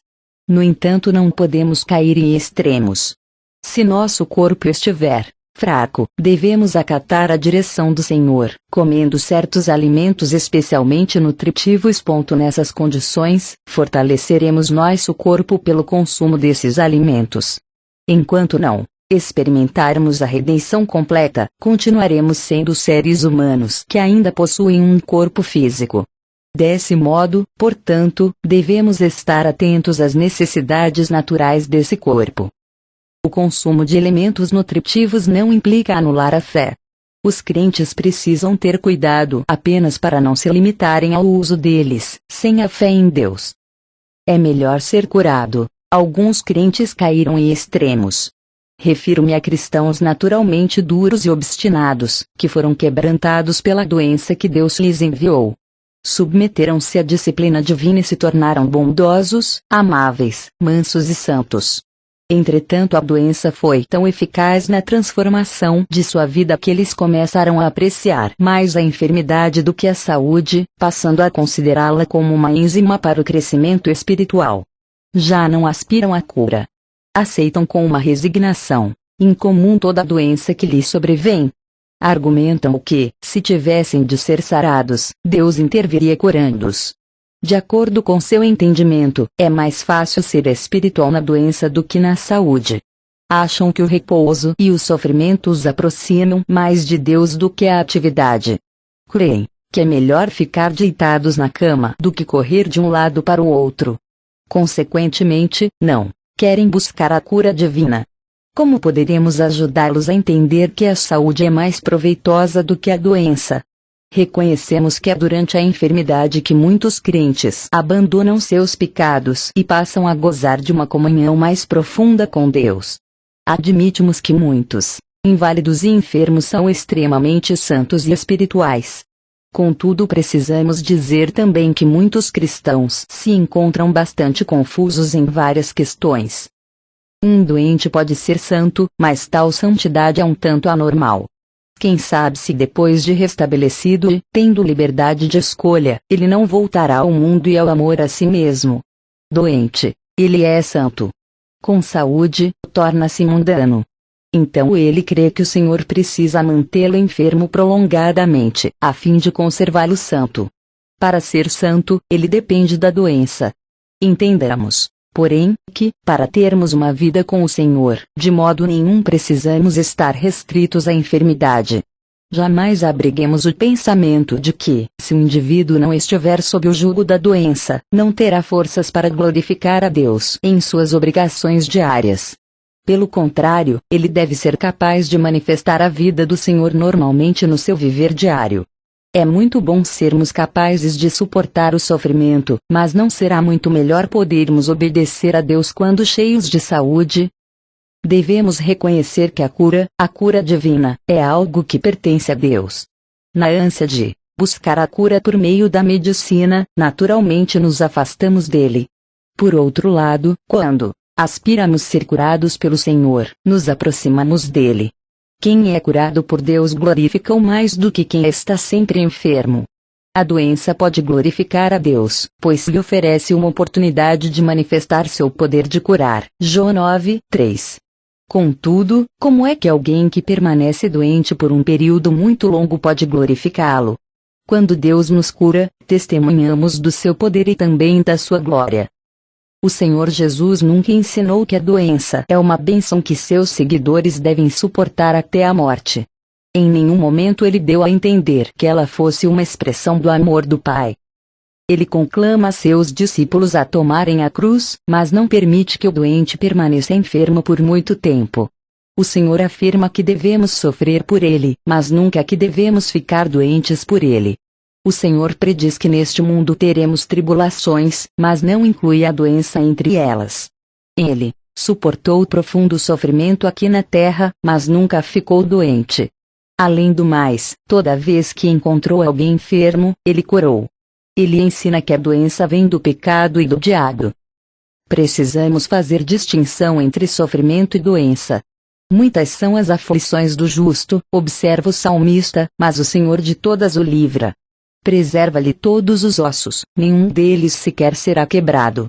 No entanto, não podemos cair em extremos. Se nosso corpo estiver fraco, devemos acatar a direção do Senhor, comendo certos alimentos especialmente nutritivos. Nessas condições, fortaleceremos nosso corpo pelo consumo desses alimentos. Enquanto não experimentarmos a redenção completa, continuaremos sendo seres humanos que ainda possuem um corpo físico. Desse modo, portanto, devemos estar atentos às necessidades naturais desse corpo. O consumo de elementos nutritivos não implica anular a fé. Os crentes precisam ter cuidado apenas para não se limitarem ao uso deles, sem a fé em Deus. É melhor ser curado. Alguns crentes caíram em extremos. Refiro-me a cristãos naturalmente duros e obstinados, que foram quebrantados pela doença que Deus lhes enviou. Submeteram-se à disciplina divina e se tornaram bondosos, amáveis, mansos e santos. Entretanto, a doença foi tão eficaz na transformação de sua vida que eles começaram a apreciar mais a enfermidade do que a saúde, passando a considerá-la como uma enzima para o crescimento espiritual. Já não aspiram à cura. Aceitam com uma resignação incomum toda a doença que lhes sobrevém. Argumentam que, se tivessem de ser sarados, Deus interviria curando-os. De acordo com seu entendimento, é mais fácil ser espiritual na doença do que na saúde. Acham que o repouso e o sofrimento os aproximam mais de Deus do que a atividade. Creem que é melhor ficar deitados na cama do que correr de um lado para o outro. Consequentemente, não querem buscar a cura divina. Como poderemos ajudá-los a entender que a saúde é mais proveitosa do que a doença? Reconhecemos que é durante a enfermidade que muitos crentes abandonam seus pecados e passam a gozar de uma comunhão mais profunda com Deus. Admitimos que muitos inválidos e enfermos são extremamente santos e espirituais. Contudo, precisamos dizer também que muitos cristãos se encontram bastante confusos em várias questões. Um doente pode ser santo, mas tal santidade é um tanto anormal. Quem sabe se depois de restabelecido e tendo liberdade de escolha, ele não voltará ao mundo e ao amor a si mesmo. Doente, ele é santo. Com saúde, torna-se mundano. Então ele crê que o Senhor precisa mantê-lo enfermo prolongadamente, a fim de conservá-lo santo. Para ser santo, ele depende da doença. Entendamos, porém, que, para termos uma vida com o Senhor, de modo nenhum precisamos estar restritos à enfermidade. Jamais abriguemos o pensamento de que, se o indivíduo não estiver sob o jugo da doença, não terá forças para glorificar a Deus em suas obrigações diárias. Pelo contrário, ele deve ser capaz de manifestar a vida do Senhor normalmente no seu viver diário. É muito bom sermos capazes de suportar o sofrimento, mas não será muito melhor podermos obedecer a Deus quando cheios de saúde? Devemos reconhecer que a cura divina, é algo que pertence a Deus. Na ânsia de buscar a cura por meio da medicina, naturalmente nos afastamos dele. Por outro lado, quando aspiramos ser curados pelo Senhor, nos aproximamos dele. Quem é curado por Deus glorifica-o mais do que quem está sempre enfermo. A doença pode glorificar a Deus, pois lhe oferece uma oportunidade de manifestar seu poder de curar. João 9:3. Contudo, como é que alguém que permanece doente por um período muito longo pode glorificá-lo? Quando Deus nos cura, testemunhamos do seu poder e também da sua glória. O Senhor Jesus nunca ensinou que a doença é uma bênção que seus seguidores devem suportar até a morte. Em nenhum momento ele deu a entender que ela fosse uma expressão do amor do Pai. Ele conclama seus discípulos a tomarem a cruz, mas não permite que o doente permaneça enfermo por muito tempo. O Senhor afirma que devemos sofrer por ele, mas nunca que devemos ficar doentes por ele. O Senhor prediz que neste mundo teremos tribulações, mas não inclui a doença entre elas. Ele suportou profundo sofrimento aqui na terra, mas nunca ficou doente. Além do mais, toda vez que encontrou alguém enfermo, ele curou. Ele ensina que a doença vem do pecado e do diabo. Precisamos fazer distinção entre sofrimento e doença. Muitas são as aflições do justo, observa o salmista, mas o Senhor de todas o livra. Preserva-lhe todos os ossos, nenhum deles sequer será quebrado.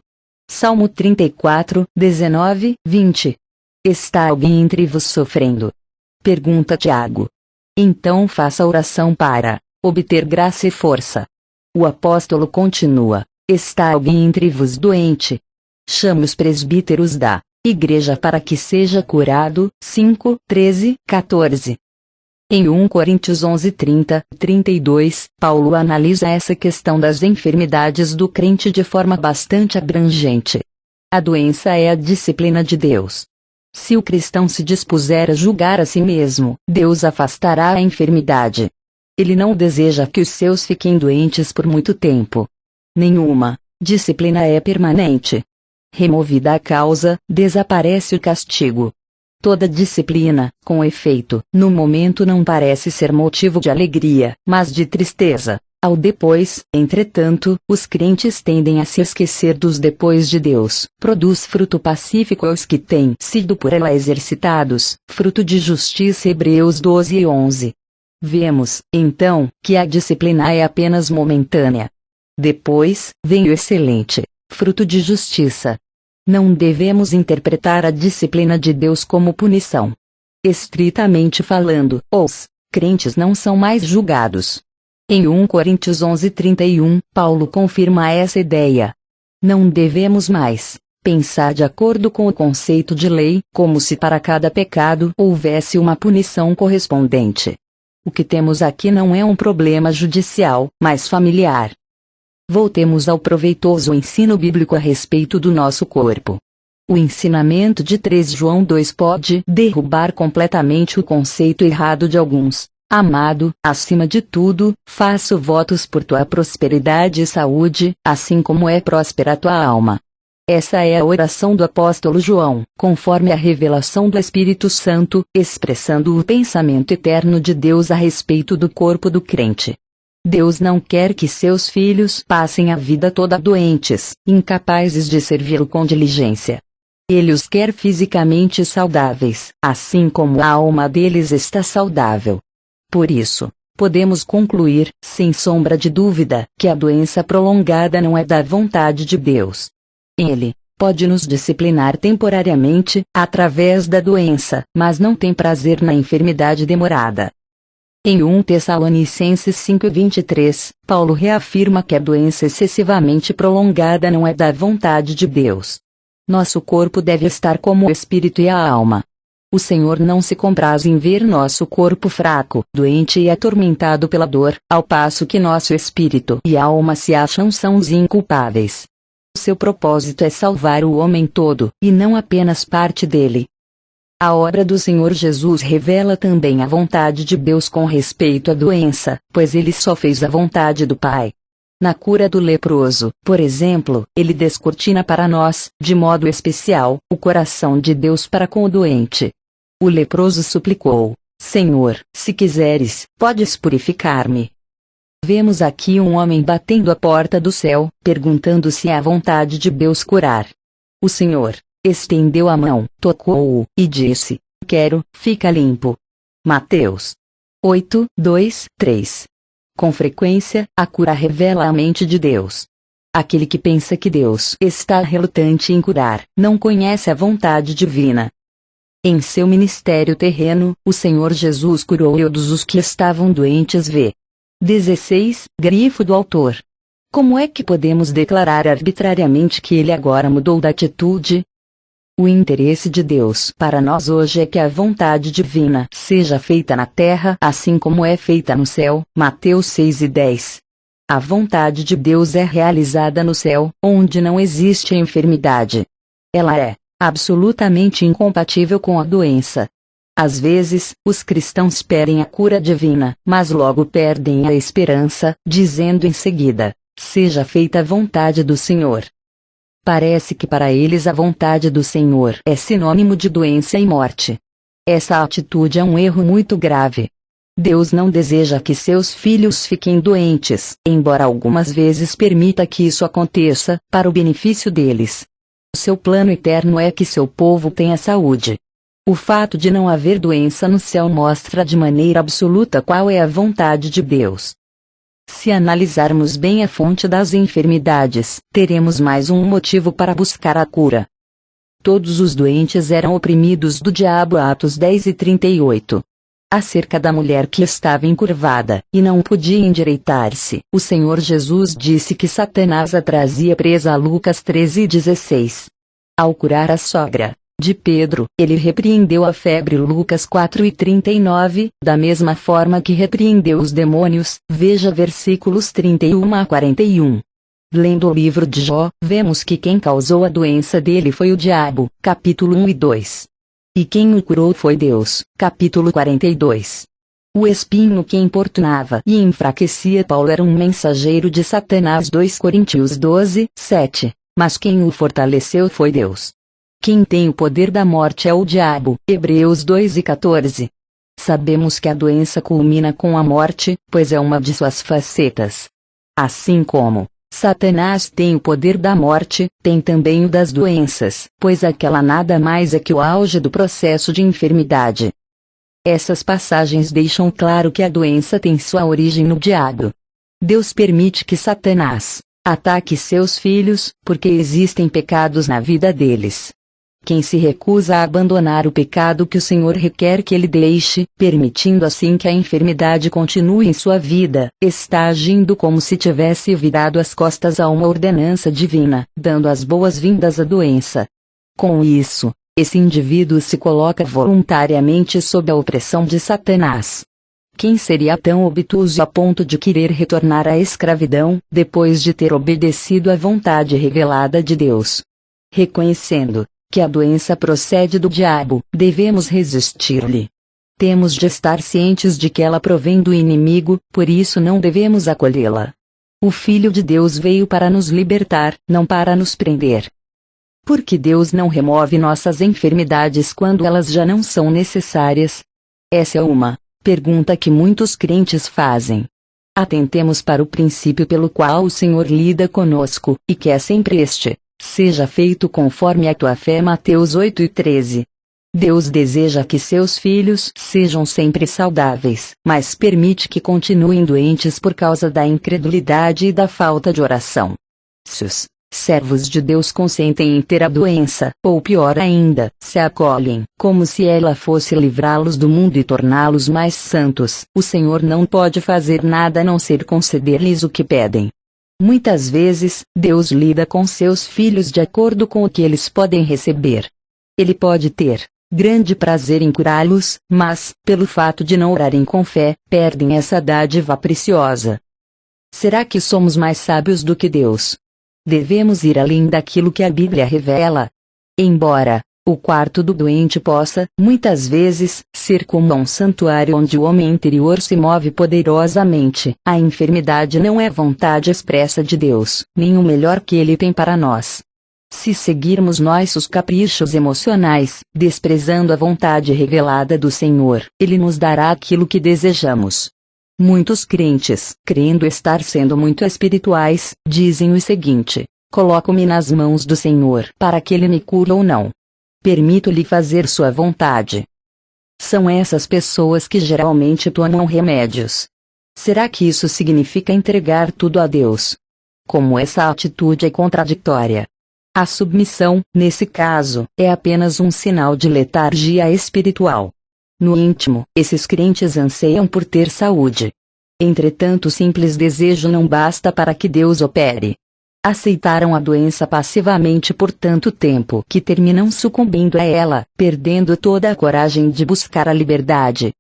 Salmo 34, 19, 20. Está alguém entre vos sofrendo? Pergunta Tiago. Então faça oração para obter graça e força. O apóstolo continua: está alguém entre vos doente? Chame os presbíteros da igreja para que seja curado. 5, 13, 14. Em 1 Coríntios 11:30, 32, Paulo analisa essa questão das enfermidades do crente de forma bastante abrangente. A doença é a disciplina de Deus. Se o cristão se dispuser a julgar a si mesmo, Deus afastará a enfermidade. Ele não deseja que os seus fiquem doentes por muito tempo. Nenhuma disciplina é permanente. Removida a causa, desaparece o castigo. Toda disciplina, com efeito, no momento não parece ser motivo de alegria, mas de tristeza. Ao depois, entretanto, os crentes tendem a se esquecer dos depois de Deus. Produz fruto pacífico aos que têm sido por ela exercitados, fruto de justiça. Hebreus 12:11. Vemos, então, que a disciplina é apenas momentânea. Depois, vem o excelente fruto de justiça. Não devemos interpretar a disciplina de Deus como punição. Estritamente falando, os crentes não são mais julgados. Em 1 Coríntios 11:31, Paulo confirma essa ideia. Não devemos mais pensar de acordo com o conceito de lei, como se para cada pecado houvesse uma punição correspondente. O que temos aqui não é um problema judicial, mas familiar. Voltemos ao proveitoso ensino bíblico a respeito do nosso corpo. O ensinamento de 3 João 2 pode derrubar completamente o conceito errado de alguns. Amado, acima de tudo, faço votos por tua prosperidade e saúde, assim como é próspera a tua alma. Essa é a oração do apóstolo João, conforme a revelação do Espírito Santo, expressando o pensamento eterno de Deus a respeito do corpo do crente. Deus não quer que seus filhos passem a vida toda doentes, incapazes de servi-lo com diligência. Ele os quer fisicamente saudáveis, assim como a alma deles está saudável. Por isso, podemos concluir, sem sombra de dúvida, que a doença prolongada não é da vontade de Deus. Ele pode nos disciplinar temporariamente, através da doença, mas não tem prazer na enfermidade demorada. Em 1 Tessalonicenses 5:23, Paulo reafirma que a doença excessivamente prolongada não é da vontade de Deus. Nosso corpo deve estar como o espírito e a alma. O Senhor não se compraz em ver nosso corpo fraco, doente e atormentado pela dor, ao passo que nosso espírito e alma se acham sãos e inculpáveis. Seu propósito é salvar o homem todo, e não apenas parte dele. A obra do Senhor Jesus revela também a vontade de Deus com respeito à doença, pois ele só fez a vontade do Pai. Na cura do leproso, por exemplo, ele descortina para nós, de modo especial, o coração de Deus para com o doente. O leproso suplicou: Senhor, se quiseres, podes purificar-me. Vemos aqui um homem batendo a porta do céu, perguntando se é a vontade de Deus curar. O Senhor estendeu a mão, tocou-o, e disse: Quero, fica limpo. Mateus 8, 2, 3. Com frequência, a cura revela a mente de Deus. Aquele que pensa que Deus está relutante em curar, não conhece a vontade divina. Em seu ministério terreno, o Senhor Jesus curou todos os que estavam doentes. V. 16, grifo do autor. Como é que podemos declarar arbitrariamente que ele agora mudou de atitude? O interesse de Deus para nós hoje é que a vontade divina seja feita na terra assim como é feita no céu, Mateus 6 e 10. A vontade de Deus é realizada no céu, onde não existe enfermidade. Ela é absolutamente incompatível com a doença. Às vezes, os cristãos pedem a cura divina, mas logo perdem a esperança, dizendo em seguida: seja feita a vontade do Senhor. Parece que para eles a vontade do Senhor é sinônimo de doença e morte. Essa atitude é um erro muito grave. Deus não deseja que seus filhos fiquem doentes, embora algumas vezes permita que isso aconteça, para o benefício deles. Seu plano eterno é que seu povo tenha saúde. O fato de não haver doença no céu mostra de maneira absoluta qual é a vontade de Deus. Se analisarmos bem a fonte das enfermidades, teremos mais um motivo para buscar a cura. Todos os doentes eram oprimidos do diabo. Atos 10 e 38. Acerca da mulher que estava encurvada, e não podia endireitar-se, o Senhor Jesus disse que Satanás a trazia presa. Lucas 13 e 16. Ao curar a sogra de Pedro, ele repreendeu a febre. Lucas 4 e 39, da mesma forma que repreendeu os demônios, veja versículos 31 a 41. Lendo o livro de Jó, vemos que quem causou a doença dele foi o diabo, capítulo 1 e 2. E quem o curou foi Deus, capítulo 42. O espinho que importunava e enfraquecia Paulo era um mensageiro de Satanás. 2 Coríntios 12, 7. Mas quem o fortaleceu foi Deus. Quem tem o poder da morte é o diabo. Hebreus 2 e 14. Sabemos que a doença culmina com a morte, pois é uma de suas facetas. Assim como Satanás tem o poder da morte, tem também o das doenças, pois aquela nada mais é que o auge do processo de enfermidade. Essas passagens deixam claro que a doença tem sua origem no diabo. Deus permite que Satanás ataque seus filhos, porque existem pecados na vida deles. Quem se recusa a abandonar o pecado que o Senhor requer que ele deixe, permitindo assim que a enfermidade continue em sua vida, está agindo como se tivesse virado as costas a uma ordenança divina, dando as boas-vindas à doença. Com isso, esse indivíduo se coloca voluntariamente sob a opressão de Satanás. Quem seria tão obtuso a ponto de querer retornar à escravidão, depois de ter obedecido à vontade revelada de Deus? Reconhecendo que a doença procede do diabo, devemos resistir-lhe. Temos de estar cientes de que ela provém do inimigo, por isso não devemos acolhê-la. O Filho de Deus veio para nos libertar, não para nos prender. Por que Deus não remove nossas enfermidades quando elas já não são necessárias? Essa é uma pergunta que muitos crentes fazem. Atentemos para o princípio pelo qual o Senhor lida conosco, e que é sempre este: seja feito conforme a tua fé. Mateus 8 e 13. Deus deseja que seus filhos sejam sempre saudáveis, mas permite que continuem doentes por causa da incredulidade e da falta de oração. Se os servos de Deus consentem em ter a doença, ou pior ainda, se a acolhem, como se ela fosse livrá-los do mundo e torná-los mais santos, o Senhor não pode fazer nada a não ser conceder-lhes o que pedem. Muitas vezes, Deus lida com seus filhos de acordo com o que eles podem receber. Ele pode ter grande prazer em curá-los, mas, pelo fato de não orarem com fé, perdem essa dádiva preciosa. Será que somos mais sábios do que Deus? Devemos ir além daquilo que a Bíblia revela. Embora o quarto do doente possa, muitas vezes, ser como um santuário onde o homem interior se move poderosamente, a enfermidade não é vontade expressa de Deus, nem o melhor que Ele tem para nós. Se seguirmos nossos caprichos emocionais, desprezando a vontade revelada do Senhor, Ele nos dará aquilo que desejamos. Muitos crentes, crendo estar sendo muito espirituais, dizem o seguinte: coloco-me nas mãos do Senhor para que Ele me cure ou não. Permito-lhe fazer sua vontade. São essas pessoas que geralmente tomam remédios. Será que isso significa entregar tudo a Deus? Como essa atitude é contraditória. A submissão, nesse caso, é apenas um sinal de letargia espiritual. No íntimo, esses crentes anseiam por ter saúde. Entretanto, o simples desejo não basta para que Deus opere. Aceitaram a doença passivamente por tanto tempo que terminam sucumbindo a ela, perdendo toda a coragem de buscar a liberdade.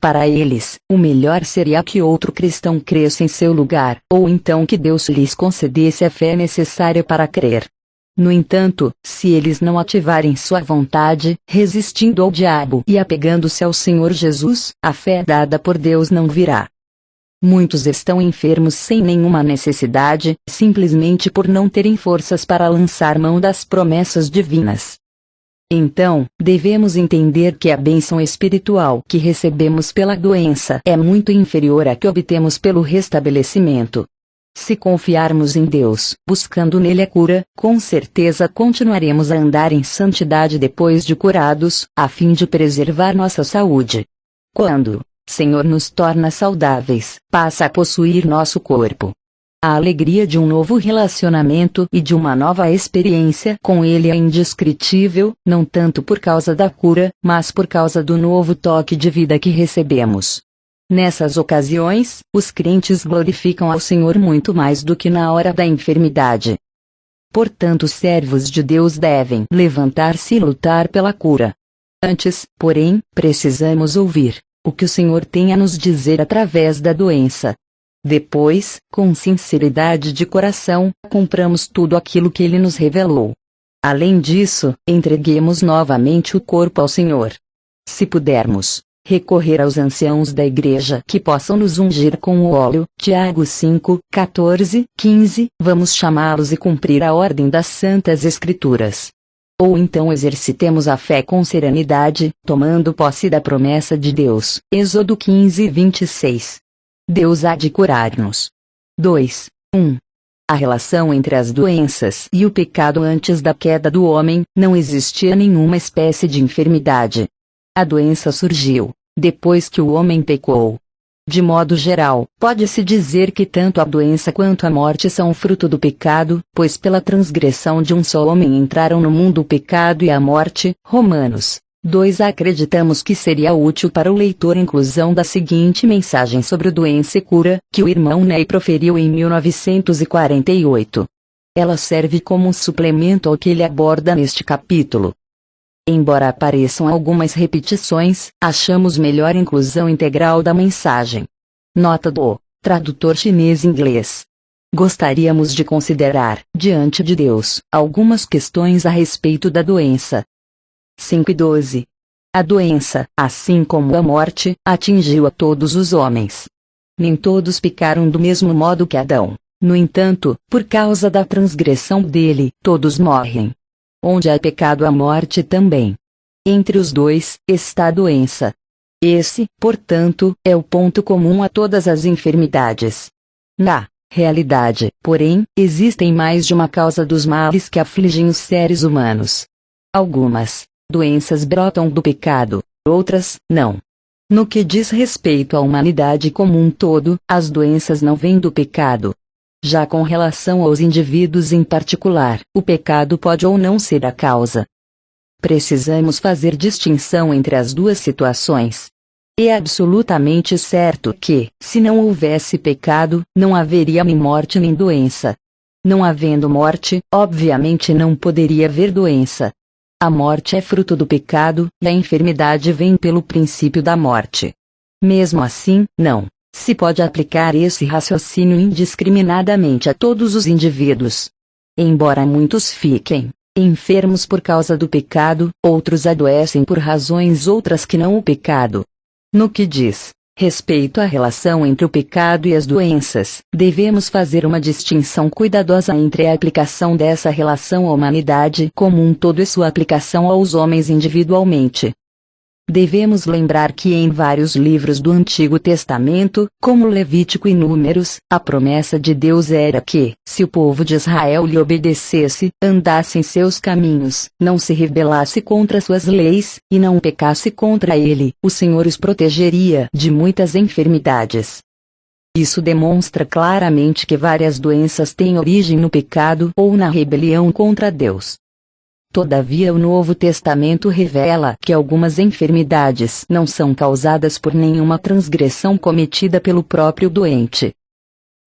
Para eles, o melhor seria que outro cristão cresça em seu lugar, ou então que Deus lhes concedesse a fé necessária para crer. No entanto, se eles não ativarem sua vontade, resistindo ao diabo e apegando-se ao Senhor Jesus, a fé dada por Deus não virá. Muitos estão enfermos sem nenhuma necessidade, simplesmente por não terem forças para lançar mão das promessas divinas. Então, devemos entender que a bênção espiritual que recebemos pela doença é muito inferior à que obtemos pelo restabelecimento. Se confiarmos em Deus, buscando nele a cura, com certeza continuaremos a andar em santidade depois de curados, a fim de preservar nossa saúde. Quando Senhor nos torna saudáveis, passa a possuir nosso corpo. A alegria de um novo relacionamento e de uma nova experiência com Ele é indescritível, não tanto por causa da cura, mas por causa do novo toque de vida que recebemos. Nessas ocasiões, os crentes glorificam ao Senhor muito mais do que na hora da enfermidade. Portanto, os servos de Deus devem levantar-se e lutar pela cura. Antes, porém, precisamos ouvir o que o Senhor tem a nos dizer através da doença. Depois, com sinceridade de coração, cumpramos tudo aquilo que Ele nos revelou. Além disso, entreguemos novamente o corpo ao Senhor. Se pudermos recorrer aos anciãos da igreja que possam nos ungir com o óleo, Tiago 5, 14, 15, vamos chamá-los e cumprir a ordem das Santas Escrituras. Ou então exercitemos a fé com serenidade, tomando posse da promessa de Deus. Êxodo 15, 26. Deus há de curar-nos. 2. 1. A relação entre as doenças e o pecado antes da queda do homem, não existia nenhuma espécie de enfermidade. A doença surgiu depois que o homem pecou. De modo geral, pode-se dizer que tanto a doença quanto a morte são fruto do pecado, pois pela transgressão de um só homem entraram no mundo o pecado e a morte. Romanos 2. Acreditamos que seria útil para o leitor a inclusão da seguinte mensagem sobre doença e cura, que o irmão Ney proferiu em 1948. Ela serve como um suplemento ao que ele aborda neste capítulo. Embora apareçam algumas repetições, achamos melhor a inclusão integral da mensagem. Nota do tradutor chinês-inglês. Gostaríamos de considerar, diante de Deus, algumas questões a respeito da doença. 5 e 12. A doença, assim como a morte, atingiu a todos os homens. Nem todos pecaram do mesmo modo que Adão. No entanto, por causa da transgressão dele, todos morrem. Onde há pecado há morte também. Entre os dois, está a doença. Esse, portanto, é o ponto comum a todas as enfermidades. Na realidade, porém, existem mais de uma causa dos males que afligem os seres humanos. Algumas doenças brotam do pecado, outras, não. No que diz respeito à humanidade como um todo, as doenças não vêm do pecado. Já com relação aos indivíduos em particular, o pecado pode ou não ser a causa. Precisamos fazer distinção entre as duas situações. É absolutamente certo que, se não houvesse pecado, não haveria nem morte nem doença. Não havendo morte, obviamente não poderia haver doença. A morte é fruto do pecado, e a enfermidade vem pelo princípio da morte. Mesmo assim, não se pode aplicar esse raciocínio indiscriminadamente a todos os indivíduos. Embora muitos fiquem enfermos por causa do pecado, outros adoecem por razões outras que não o pecado. No que diz respeito à relação entre o pecado e as doenças, devemos fazer uma distinção cuidadosa entre a aplicação dessa relação à humanidade como um todo e sua aplicação aos homens individualmente. Devemos lembrar que em vários livros do Antigo Testamento, como Levítico e Números, a promessa de Deus era que, se o povo de Israel lhe obedecesse, andasse em seus caminhos, não se rebelasse contra suas leis, e não pecasse contra ele, o Senhor os protegeria de muitas enfermidades. Isso demonstra claramente que várias doenças têm origem no pecado ou na rebelião contra Deus. Todavia o Novo Testamento revela que algumas enfermidades não são causadas por nenhuma transgressão cometida pelo próprio doente.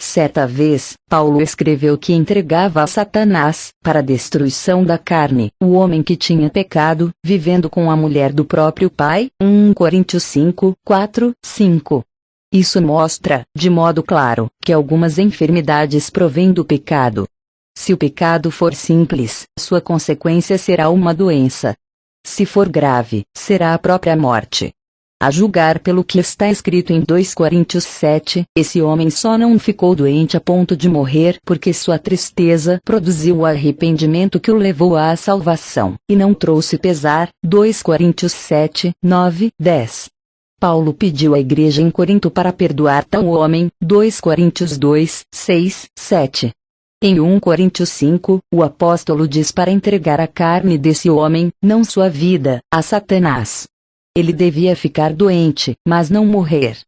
Certa vez, Paulo escreveu que entregava a Satanás, para a destruição da carne, o homem que tinha pecado, vivendo com a mulher do próprio pai, 1 Coríntios 5, 4, 5. Isso mostra, de modo claro, que algumas enfermidades provêm do pecado. Se o pecado for simples, sua consequência será uma doença. Se for grave, será a própria morte. A julgar pelo que está escrito em 2 Coríntios 7, esse homem só não ficou doente a ponto de morrer porque sua tristeza produziu o arrependimento que o levou à salvação, e não trouxe pesar. 2 Coríntios 7, 9, 10. Paulo pediu à igreja em Corinto para perdoar tal homem. 2 Coríntios 2, 6, 7. Em 1 Coríntios 5, o apóstolo diz para entregar a carne desse homem, não sua vida, a Satanás. Ele devia ficar doente, mas não morrer.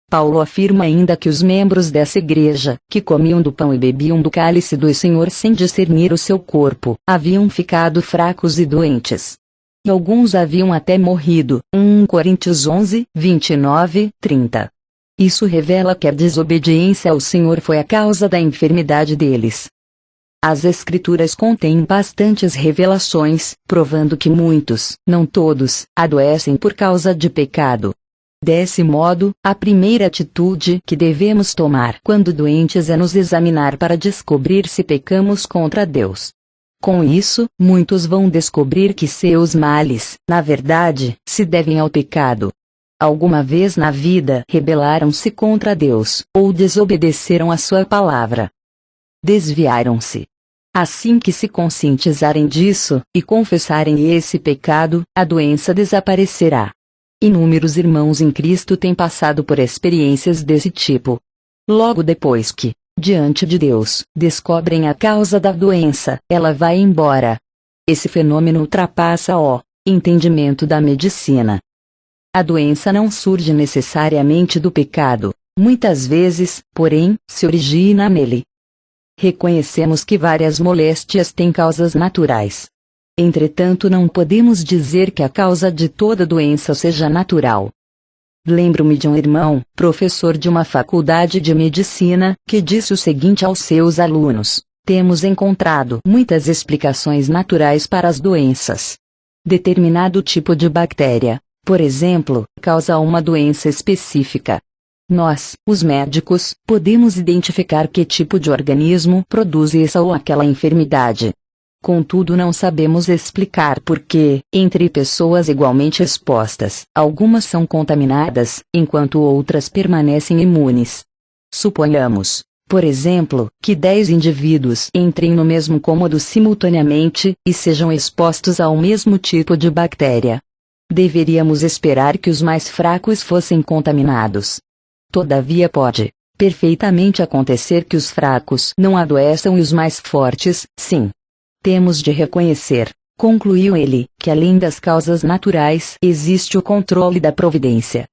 Paulo afirma ainda que os membros dessa igreja, que comiam do pão e bebiam do cálice do Senhor sem discernir o seu corpo, haviam ficado fracos e doentes. E alguns haviam até morrido. 1 Coríntios 11, 29, 30. Isso revela que a desobediência ao Senhor foi a causa da enfermidade deles. As Escrituras contêm bastantes revelações, provando que muitos, não todos, adoecem por causa de pecado. Desse modo, a primeira atitude que devemos tomar quando doentes é nos examinar para descobrir se pecamos contra Deus. Com isso, muitos vão descobrir que seus males, na verdade, se devem ao pecado. Alguma vez na vida rebelaram-se contra Deus, ou desobedeceram a sua palavra. Desviaram-se. Assim que se conscientizarem disso, e confessarem esse pecado, a doença desaparecerá. Inúmeros irmãos em Cristo têm passado por experiências desse tipo. Logo depois que, diante de Deus, descobrem a causa da doença, ela vai embora. Esse fenômeno ultrapassa o entendimento da medicina. A doença não surge necessariamente do pecado, muitas vezes, porém, se origina nele. Reconhecemos que várias moléstias têm causas naturais. Entretanto, não podemos dizer que a causa de toda doença seja natural. Lembro-me de um irmão, professor de uma faculdade de medicina, que disse o seguinte aos seus alunos: temos encontrado muitas explicações naturais para as doenças. Determinado tipo de bactéria, por exemplo, causa uma doença específica. Nós, os médicos, podemos identificar que tipo de organismo produz essa ou aquela enfermidade. Contudo, não sabemos explicar por que, entre pessoas igualmente expostas, algumas são contaminadas, enquanto outras permanecem imunes. Suponhamos, por exemplo, que 10 indivíduos entrem no mesmo cômodo simultaneamente, e sejam expostos ao mesmo tipo de bactéria. Deveríamos esperar que os mais fracos fossem contaminados. Todavia pode perfeitamente acontecer que os fracos não adoeçam e os mais fortes, sim. Temos de reconhecer, concluiu ele, que além das causas naturais existe o controle da providência.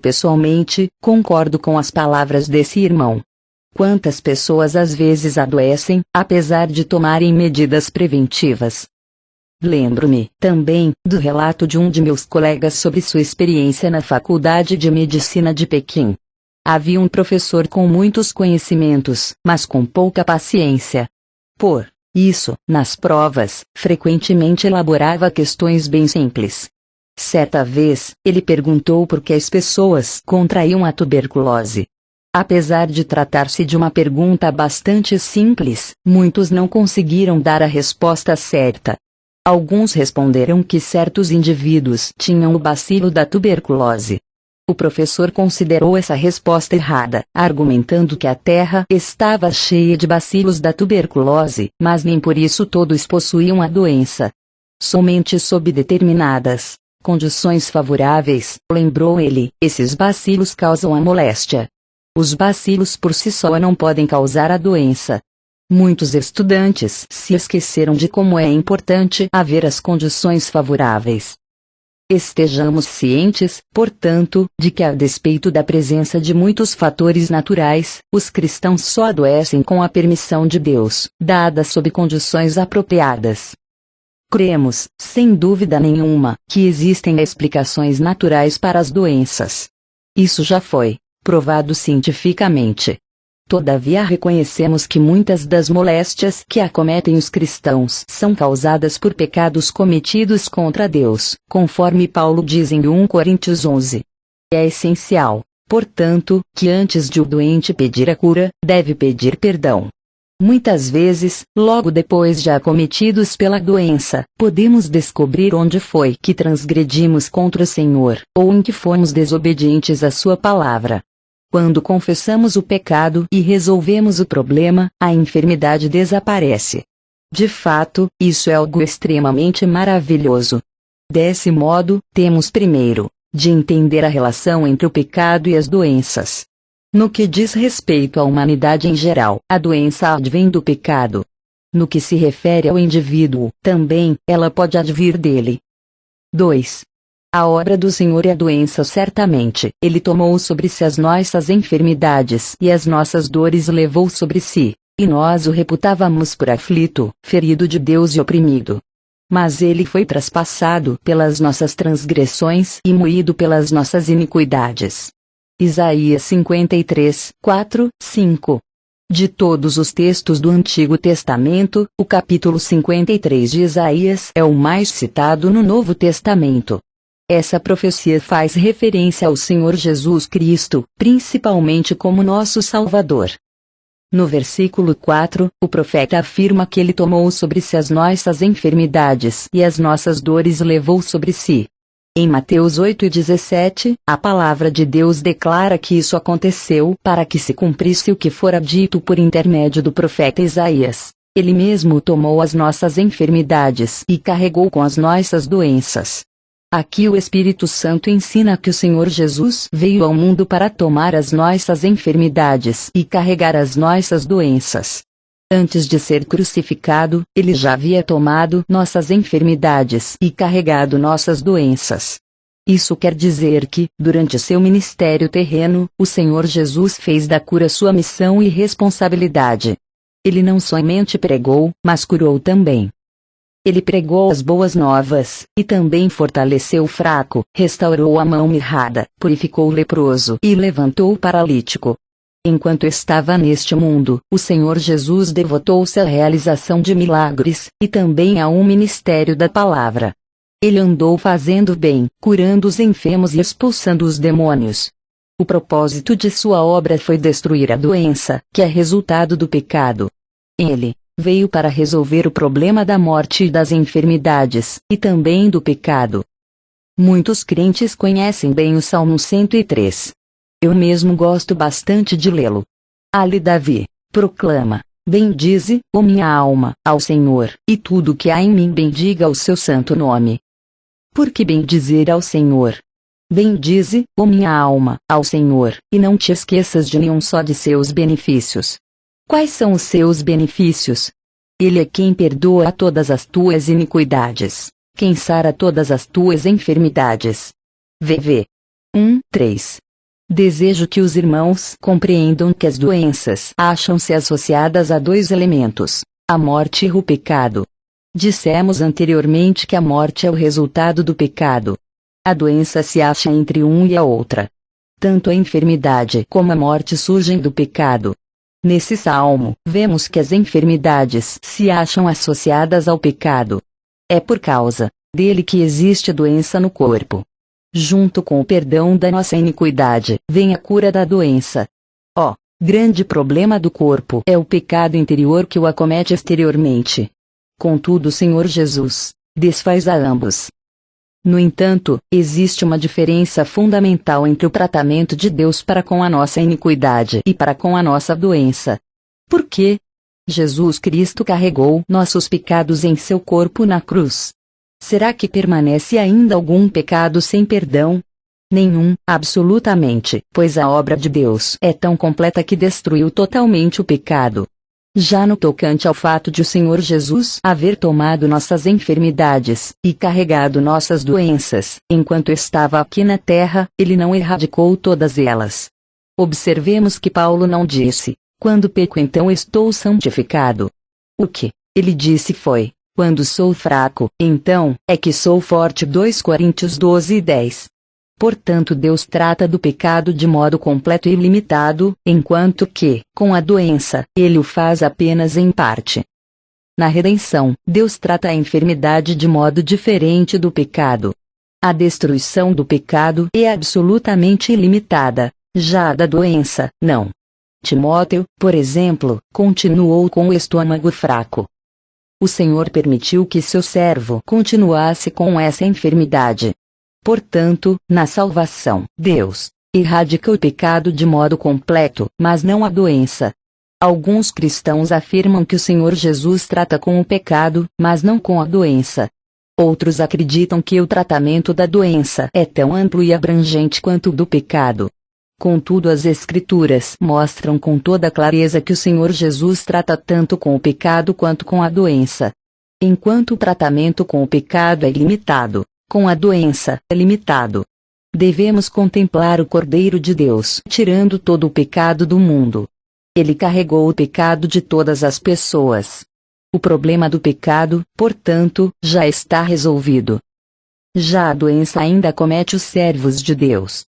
Pessoalmente, concordo com as palavras desse irmão. Quantas pessoas às vezes adoecem, apesar de tomarem medidas preventivas? Lembro-me, também, do relato de um de meus colegas sobre sua experiência na Faculdade de Medicina de Pequim. Havia um professor com muitos conhecimentos, mas com pouca paciência. Por isso, nas provas, frequentemente elaborava questões bem simples. Certa vez, ele perguntou por que as pessoas contraíam a tuberculose. Apesar de tratar-se de uma pergunta bastante simples, muitos não conseguiram dar a resposta certa. Alguns responderam que certos indivíduos tinham o bacilo da tuberculose. O professor considerou essa resposta errada, argumentando que a Terra estava cheia de bacilos da tuberculose, mas nem por isso todos possuíam a doença. Somente sob determinadas condições favoráveis, lembrou ele, esses bacilos causam a moléstia. Os bacilos por si só não podem causar a doença. Muitos estudantes se esqueceram de como é importante haver as condições favoráveis. Estejamos cientes, portanto, de que a despeito da presença de muitos fatores naturais, os cristãos só adoecem com a permissão de Deus, dada sob condições apropriadas. Cremos, sem dúvida nenhuma, que existem explicações naturais para as doenças. Isso já foi provado cientificamente. Todavia reconhecemos que muitas das moléstias que acometem os cristãos são causadas por pecados cometidos contra Deus, conforme Paulo diz em 1 Coríntios 11. É essencial, portanto, que antes de o doente pedir a cura, deve pedir perdão. Muitas vezes, logo depois de acometidos pela doença, podemos descobrir onde foi que transgredimos contra o Senhor, ou em que fomos desobedientes à sua palavra. Quando confessamos o pecado e resolvemos o problema, a enfermidade desaparece. De fato, isso é algo extremamente maravilhoso. Desse modo, temos primeiro de entender a relação entre o pecado e as doenças. No que diz respeito à humanidade em geral, a doença advém do pecado. No que se refere ao indivíduo, também, ela pode advir dele. 2. A obra do Senhor é a doença certamente, Ele tomou sobre si as nossas enfermidades e as nossas dores levou sobre si, e nós o reputávamos por aflito, ferido de Deus e oprimido. Mas Ele foi traspassado pelas nossas transgressões e moído pelas nossas iniquidades. Isaías 53, 4, 5. De todos os textos do Antigo Testamento, o capítulo 53 de Isaías é o mais citado no Novo Testamento. Essa profecia faz referência ao Senhor Jesus Cristo, principalmente como nosso Salvador. No versículo 4, o profeta afirma que ele tomou sobre si as nossas enfermidades e as nossas dores levou sobre si. Em Mateus 8:17, a palavra de Deus declara que isso aconteceu para que se cumprisse o que fora dito por intermédio do profeta Isaías. Ele mesmo tomou as nossas enfermidades e carregou com as nossas doenças. Aqui o Espírito Santo ensina que o Senhor Jesus veio ao mundo para tomar as nossas enfermidades e carregar as nossas doenças. Antes de ser crucificado, ele já havia tomado nossas enfermidades e carregado nossas doenças. Isso quer dizer que, durante seu ministério terreno, o Senhor Jesus fez da cura sua missão e responsabilidade. Ele não somente pregou, mas curou também. Ele pregou as boas novas, e também fortaleceu o fraco, restaurou a mão mirrada, purificou o leproso e levantou o paralítico. Enquanto estava neste mundo, o Senhor Jesus devotou-se à realização de milagres, e também a um ministério da palavra. Ele andou fazendo bem, curando os enfermos e expulsando os demônios. O propósito de sua obra foi destruir a doença, que é resultado do pecado. Ele veio para resolver o problema da morte e das enfermidades, e também do pecado. Muitos crentes conhecem bem o Salmo 103. Eu mesmo gosto bastante de lê-lo. Ali Davi proclama: bendize, ó minha alma, ao Senhor, e tudo que há em mim bendiga o seu santo nome. Por que bendizer ao Senhor? Bendize, ó minha alma, ao Senhor, e não te esqueças de nenhum só de seus benefícios. Quais são os seus benefícios? Ele é quem perdoa todas as tuas iniquidades, quem sara todas as tuas enfermidades. VV 1:3. Desejo que os irmãos compreendam que as doenças acham-se associadas a dois elementos: a morte e o pecado. Dissemos anteriormente que a morte é o resultado do pecado. A doença se acha entre um e a outra. Tanto a enfermidade como a morte surgem do pecado. Nesse salmo, vemos que as enfermidades se acham associadas ao pecado. É por causa dele que existe a doença no corpo. Junto com o perdão da nossa iniquidade, vem a cura da doença. Grande problema do corpo é o pecado interior que o acomete exteriormente. Contudo, o Senhor Jesus desfaz a ambos. No entanto, existe uma diferença fundamental entre o tratamento de Deus para com a nossa iniquidade e para com a nossa doença. Por quê? Jesus Cristo carregou nossos pecados em seu corpo na cruz. Será que permanece ainda algum pecado sem perdão? Nenhum, absolutamente, pois a obra de Deus é tão completa que destruiu totalmente o pecado. Já no tocante ao fato de o Senhor Jesus haver tomado nossas enfermidades e carregado nossas doenças, enquanto estava aqui na terra, ele não erradicou todas elas. Observemos que Paulo não disse, quando peco então estou santificado. O que ele disse foi, quando sou fraco, então é que sou forte. 2 Coríntios 12:10. Portanto, Deus trata do pecado de modo completo e ilimitado, enquanto que, com a doença, Ele o faz apenas em parte. Na redenção, Deus trata a enfermidade de modo diferente do pecado. A destruição do pecado é absolutamente ilimitada, já a da doença, não. Timóteo, por exemplo, continuou com o estômago fraco. O Senhor permitiu que seu servo continuasse com essa enfermidade. Portanto, na salvação, Deus erradica o pecado de modo completo, mas não a doença. Alguns cristãos afirmam que o Senhor Jesus trata com o pecado, mas não com a doença. Outros acreditam que o tratamento da doença é tão amplo e abrangente quanto o do pecado. Contudo, as Escrituras mostram com toda clareza que o Senhor Jesus trata tanto com o pecado quanto com a doença. Enquanto o tratamento com o pecado é limitado, com a doença é limitado. Devemos contemplar o Cordeiro de Deus tirando todo o pecado do mundo. Ele carregou o pecado de todas as pessoas. O problema do pecado, portanto, já está resolvido. Já a doença ainda acomete os servos de Deus.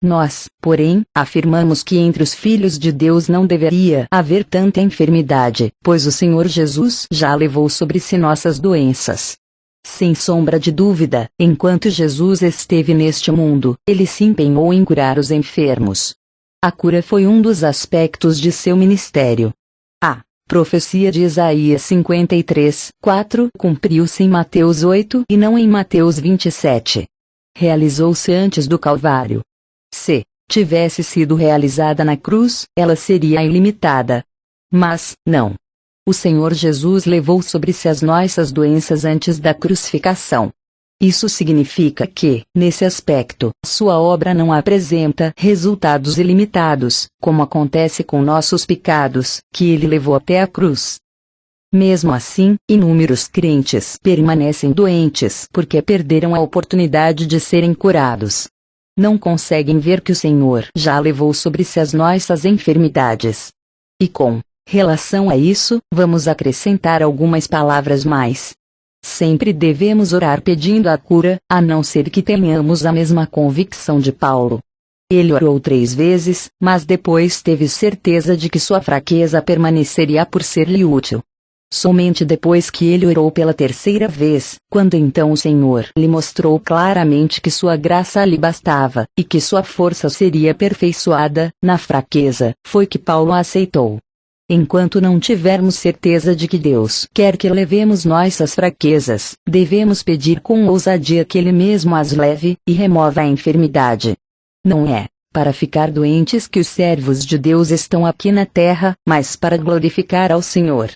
Nós, porém, afirmamos que entre os filhos de Deus não deveria haver tanta enfermidade, pois o Senhor Jesus já levou sobre si nossas doenças. Sem sombra de dúvida, enquanto Jesus esteve neste mundo, ele se empenhou em curar os enfermos. A cura foi um dos aspectos de seu ministério. A profecia de Isaías 53:4 cumpriu-se em Mateus 8 e não em Mateus 27. Realizou-se antes do Calvário. Se tivesse sido realizada na cruz, ela seria ilimitada. Mas, não. O Senhor Jesus levou sobre si as nossas doenças antes da crucificação. Isso significa que, nesse aspecto, sua obra não apresenta resultados ilimitados, como acontece com nossos pecados, que ele levou até a cruz. Mesmo assim, inúmeros crentes permanecem doentes porque perderam a oportunidade de serem curados. Não conseguem ver que o Senhor já levou sobre si as nossas enfermidades. E com relação a isso, vamos acrescentar algumas palavras mais. Sempre devemos orar pedindo a cura, a não ser que tenhamos a mesma convicção de Paulo. Ele orou 3 vezes, mas depois teve certeza de que sua fraqueza permaneceria por ser-lhe útil. Somente depois que ele orou pela 3ª vez, quando então o Senhor lhe mostrou claramente que sua graça lhe bastava, e que sua força seria aperfeiçoada na fraqueza, foi que Paulo a aceitou. Enquanto não tivermos certeza de que Deus quer que levemos nossas fraquezas, devemos pedir com ousadia que Ele mesmo as leve, e remova a enfermidade. Não é para ficar doentes que os servos de Deus estão aqui na terra, mas para glorificar ao Senhor.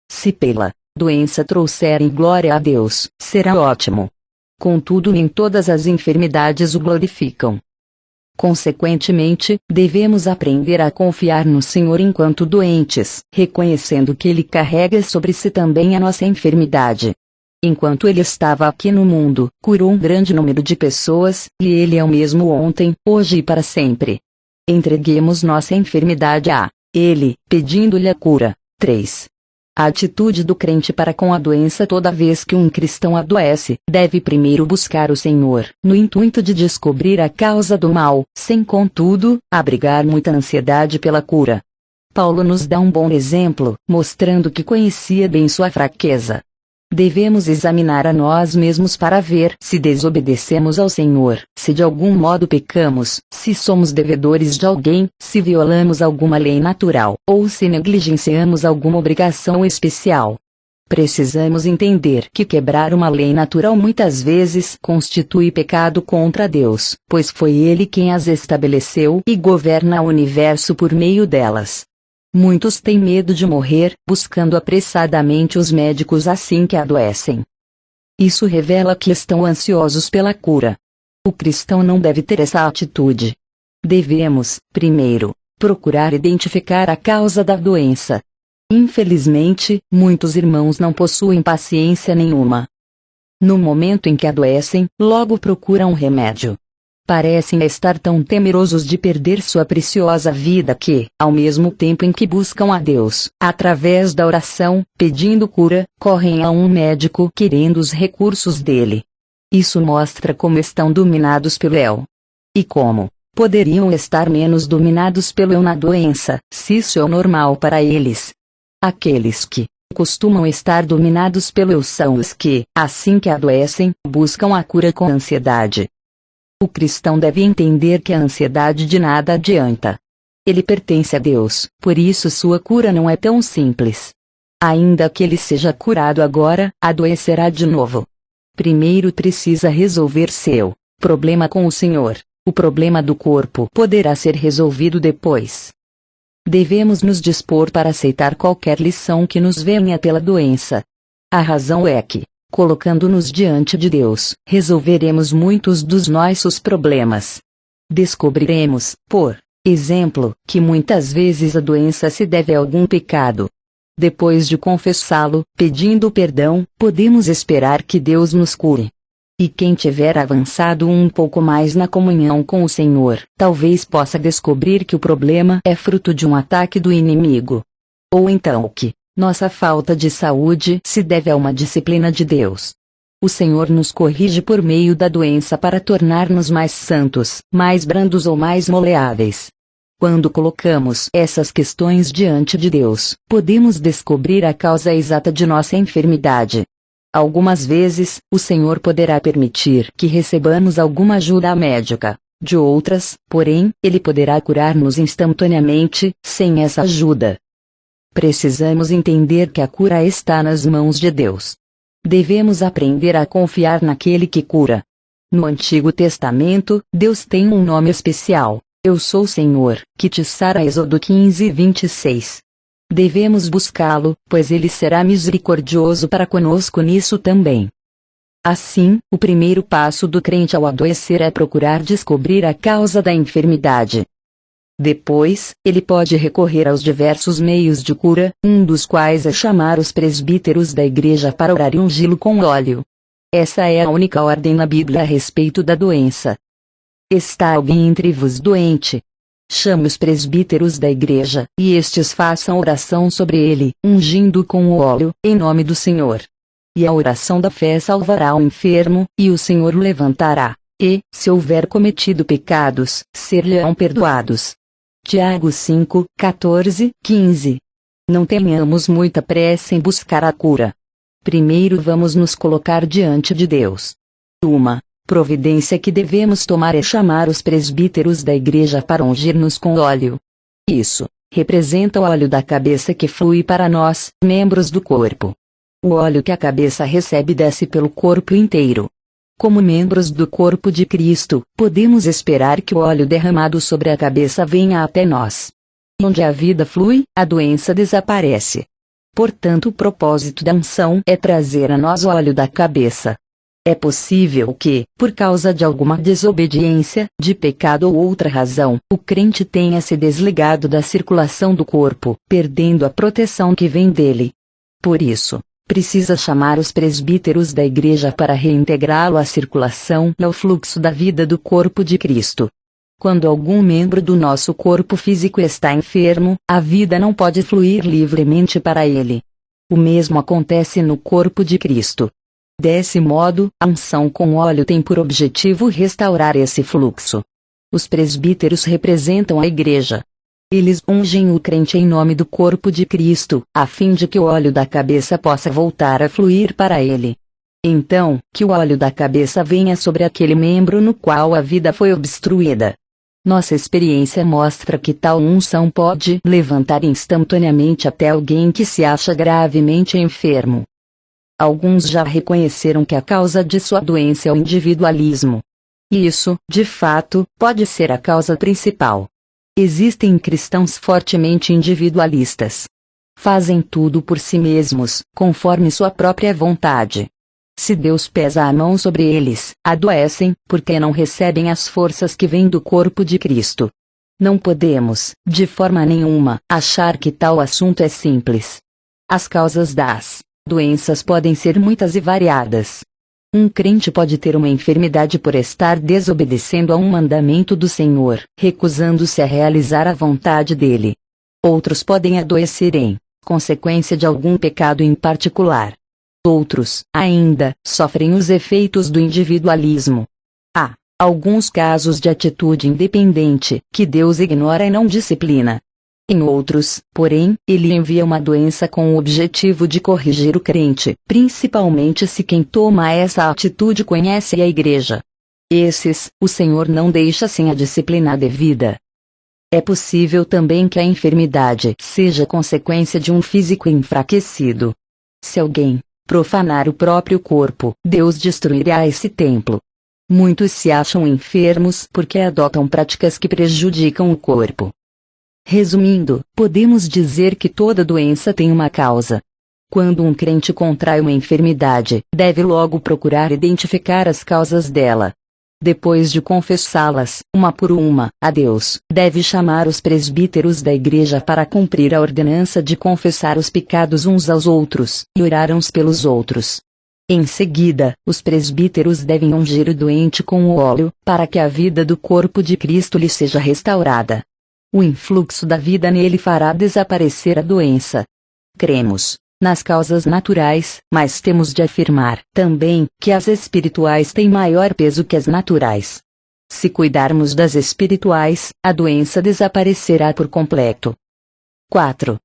Se pela doença trouxerem glória a Deus, será ótimo. Contudo, nem todas as enfermidades o glorificam. Consequentemente, devemos aprender a confiar no Senhor enquanto doentes, reconhecendo que Ele carrega sobre si também a nossa enfermidade. Enquanto Ele estava aqui no mundo, curou um grande número de pessoas, e Ele é o mesmo ontem, hoje e para sempre. Entreguemos nossa enfermidade a Ele, pedindo-lhe a cura. 3. A atitude do crente para com a doença: toda vez que um cristão adoece, deve primeiro buscar o Senhor, no intuito de descobrir a causa do mal, sem contudo, abrigar muita ansiedade pela cura. Paulo nos dá um bom exemplo, mostrando que conhecia bem sua fraqueza. Devemos examinar a nós mesmos para ver se desobedecemos ao Senhor, se de algum modo pecamos, se somos devedores de alguém, se violamos alguma lei natural, ou se negligenciamos alguma obrigação especial. Precisamos entender que quebrar uma lei natural muitas vezes constitui pecado contra Deus, pois foi Ele quem as estabeleceu e governa o universo por meio delas. Muitos têm medo de morrer, buscando apressadamente os médicos assim que adoecem. Isso revela que estão ansiosos pela cura. O cristão não deve ter essa atitude. Devemos, primeiro, procurar identificar a causa da doença. Infelizmente, muitos irmãos não possuem paciência nenhuma. No momento em que adoecem, logo procuram um remédio. Parecem estar tão temerosos de perder sua preciosa vida que, ao mesmo tempo em que buscam a Deus, através da oração, pedindo cura, correm a um médico querendo os recursos dele. Isso mostra como estão dominados pelo eu. E como poderiam estar menos dominados pelo eu na doença, se isso é o normal para eles. Aqueles que costumam estar dominados pelo eu são os que, assim que adoecem, buscam a cura com ansiedade. O cristão deve entender que a ansiedade de nada adianta. Ele pertence a Deus, por isso sua cura não é tão simples. Ainda que ele seja curado agora, adoecerá de novo. Primeiro precisa resolver seu problema com o Senhor. O problema do corpo poderá ser resolvido depois. Devemos nos dispor para aceitar qualquer lição que nos venha pela doença. A razão é que, colocando-nos diante de Deus, resolveremos muitos dos nossos problemas. Descobriremos, por exemplo, que muitas vezes a doença se deve a algum pecado. Depois de confessá-lo, pedindo perdão, podemos esperar que Deus nos cure. E quem tiver avançado um pouco mais na comunhão com o Senhor, talvez possa descobrir que o problema é fruto de um ataque do inimigo. Ou então que nossa falta de saúde se deve a uma disciplina de Deus. O Senhor nos corrige por meio da doença para tornar-nos mais santos, mais brandos ou mais moleáveis. Quando colocamos essas questões diante de Deus, podemos descobrir a causa exata de nossa enfermidade. Algumas vezes, o Senhor poderá permitir que recebamos alguma ajuda médica. De outras, porém, Ele poderá curar-nos instantaneamente, sem essa ajuda. Precisamos entender que a cura está nas mãos de Deus. Devemos aprender a confiar naquele que cura. No Antigo Testamento, Deus tem um nome especial: Eu sou o Senhor, que te sara. Êxodo 15:26. Devemos buscá-lo, pois ele será misericordioso para conosco nisso também. Assim, o primeiro passo do crente ao adoecer é procurar descobrir a causa da enfermidade. Depois, ele pode recorrer aos diversos meios de cura, um dos quais é chamar os presbíteros da igreja para orar e ungí-lo com óleo. Essa é a única ordem na Bíblia a respeito da doença. Está alguém entre vós doente? Chame os presbíteros da igreja, e estes façam oração sobre ele, ungindo-o com o óleo, em nome do Senhor. E a oração da fé salvará o enfermo, e o Senhor o levantará, e, se houver cometido pecados, ser-lhe-ão perdoados. Tiago 5:14-15. Não tenhamos muita pressa em buscar a cura. Primeiro vamos nos colocar diante de Deus. Uma providência que devemos tomar é chamar os presbíteros da igreja para ungir-nos com óleo. Isso representa o óleo da cabeça que flui para nós, membros do corpo. O óleo que a cabeça recebe desce pelo corpo inteiro. Como membros do corpo de Cristo, podemos esperar que o óleo derramado sobre a cabeça venha até nós. Onde a vida flui, a doença desaparece. Portanto, o propósito da unção é trazer a nós o óleo da cabeça. É possível que, por causa de alguma desobediência, de pecado ou outra razão, o crente tenha se desligado da circulação do corpo, perdendo a proteção que vem dele. Por isso, precisa chamar os presbíteros da igreja para reintegrá-lo à circulação e ao fluxo da vida do corpo de Cristo. Quando algum membro do nosso corpo físico está enfermo, a vida não pode fluir livremente para ele. O mesmo acontece no corpo de Cristo. Desse modo, a unção com óleo tem por objetivo restaurar esse fluxo. Os presbíteros representam a igreja. Eles ungem o crente em nome do corpo de Cristo, a fim de que o óleo da cabeça possa voltar a fluir para ele. Então, que o óleo da cabeça venha sobre aquele membro no qual a vida foi obstruída. Nossa experiência mostra que tal unção pode levantar instantaneamente até alguém que se acha gravemente enfermo. Alguns já reconheceram que a causa de sua doença é o individualismo. Isso, de fato, pode ser a causa principal. Existem cristãos fortemente individualistas. Fazem tudo por si mesmos, conforme sua própria vontade. Se Deus pesa a mão sobre eles, adoecem, porque não recebem as forças que vêm do corpo de Cristo. Não podemos, de forma nenhuma, achar que tal assunto é simples. As causas das doenças podem ser muitas e variadas. Um crente pode ter uma enfermidade por estar desobedecendo a um mandamento do Senhor, recusando-se a realizar a vontade dele. Outros podem adoecer em consequência de algum pecado em particular. Outros, ainda, sofrem os efeitos do individualismo. Há alguns casos de atitude independente, que Deus ignora e não disciplina. Em outros, porém, ele envia uma doença com o objetivo de corrigir o crente, principalmente se quem toma essa atitude conhece a igreja. Esses, o Senhor não deixa sem a disciplina devida. É possível também que a enfermidade seja consequência de um físico enfraquecido. Se alguém profanar o próprio corpo, Deus destruirá esse templo. Muitos se acham enfermos porque adotam práticas que prejudicam o corpo. Resumindo, podemos dizer que toda doença tem uma causa. Quando um crente contrai uma enfermidade, deve logo procurar identificar as causas dela. Depois de confessá-las, uma por uma, a Deus, deve chamar os presbíteros da igreja para cumprir a ordenança de confessar os pecados uns aos outros, e orar uns pelos outros. Em seguida, os presbíteros devem ungir o doente com o óleo, para que a vida do corpo de Cristo lhe seja restaurada. O influxo da vida nele fará desaparecer a doença. Cremos nas causas naturais, mas temos de afirmar também que as espirituais têm maior peso que as naturais. Se cuidarmos das espirituais, a doença desaparecerá por completo. 4.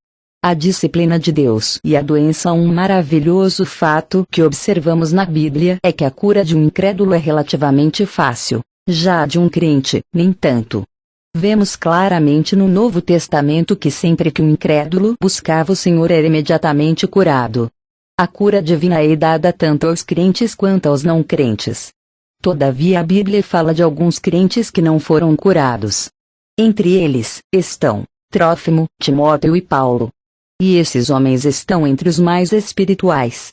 A disciplina de Deus e a doença. Um maravilhoso fato que observamos na Bíblia é que a cura de um incrédulo é relativamente fácil, já a de um crente, nem tanto. Vemos claramente no Novo Testamento que sempre que um incrédulo buscava o Senhor era imediatamente curado. A cura divina é dada tanto aos crentes quanto aos não crentes. Todavia a Bíblia fala de alguns crentes que não foram curados. Entre eles, estão Trófimo, Timóteo e Paulo. E esses homens estão entre os mais espirituais.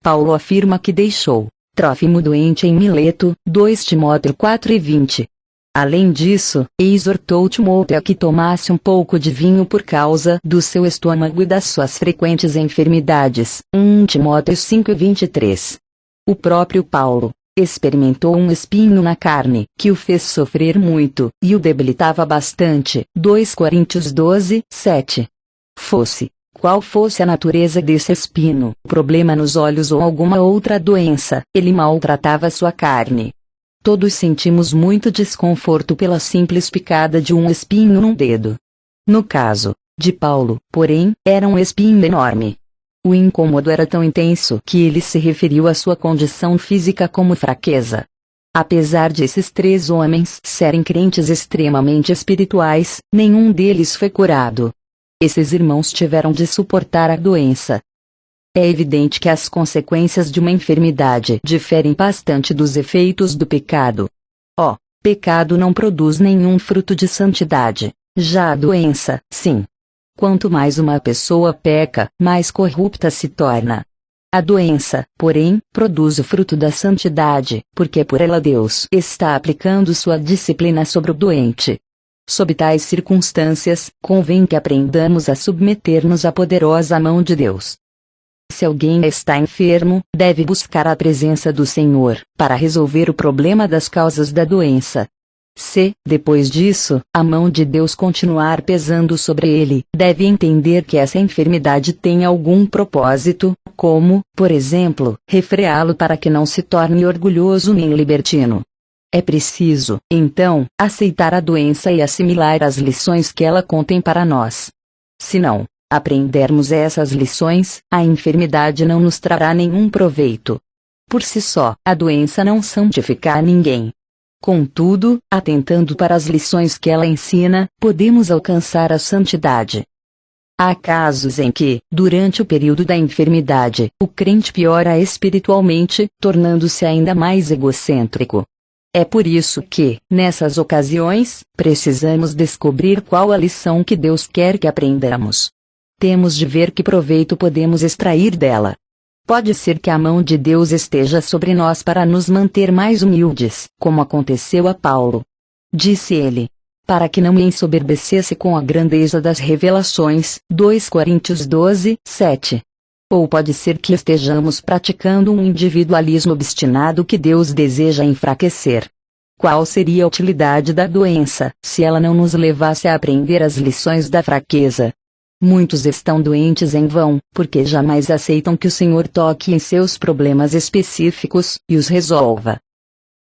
Paulo afirma que deixou Trófimo doente em Mileto, 2 Timóteo 4:20. Além disso, exortou Timóteo a que tomasse um pouco de vinho por causa do seu estômago e das suas frequentes enfermidades, 1 Timóteo 5:23. O próprio Paulo experimentou um espinho na carne, que o fez sofrer muito, e o debilitava bastante, 2 Coríntios 12:7. Qual fosse a natureza desse espinho, problema nos olhos ou alguma outra doença, ele maltratava sua carne. Todos sentimos muito desconforto pela simples picada de um espinho num dedo. No caso de Paulo, porém, era um espinho enorme. O incômodo era tão intenso que ele se referiu à sua condição física como fraqueza. Apesar de esses 3 homens serem crentes extremamente espirituais, nenhum deles foi curado. Esses irmãos tiveram de suportar a doença. É evidente que as consequências de uma enfermidade diferem bastante dos efeitos do pecado. O pecado não produz nenhum fruto de santidade. Já a doença, sim. Quanto mais uma pessoa peca, mais corrupta se torna. A doença, porém, produz o fruto da santidade, porque por ela Deus está aplicando sua disciplina sobre o doente. Sob tais circunstâncias, convém que aprendamos a submeter-nos à poderosa mão de Deus. Se alguém está enfermo, deve buscar a presença do Senhor, para resolver o problema das causas da doença. Se, depois disso, a mão de Deus continuar pesando sobre ele, deve entender que essa enfermidade tem algum propósito, como, por exemplo, refreá-lo para que não se torne orgulhoso nem libertino. É preciso, então, aceitar a doença e assimilar as lições que ela contém para nós. Se não aprendermos essas lições, a enfermidade não nos trará nenhum proveito. Por si só, a doença não santifica a ninguém. Contudo, atentando para as lições que ela ensina, podemos alcançar a santidade. Há casos em que, durante o período da enfermidade, o crente piora espiritualmente, tornando-se ainda mais egocêntrico. É por isso que, nessas ocasiões, precisamos descobrir qual a lição que Deus quer que aprendamos. Temos de ver que proveito podemos extrair dela. Pode ser que a mão de Deus esteja sobre nós para nos manter mais humildes, como aconteceu a Paulo. Disse ele, para que não me ensoberbecesse com a grandeza das revelações, 2 Coríntios 12, 7. Ou pode ser que estejamos praticando um individualismo obstinado que Deus deseja enfraquecer. Qual seria a utilidade da doença, se ela não nos levasse a aprender as lições da fraqueza? Muitos estão doentes em vão, porque jamais aceitam que o Senhor toque em seus problemas específicos, e os resolva.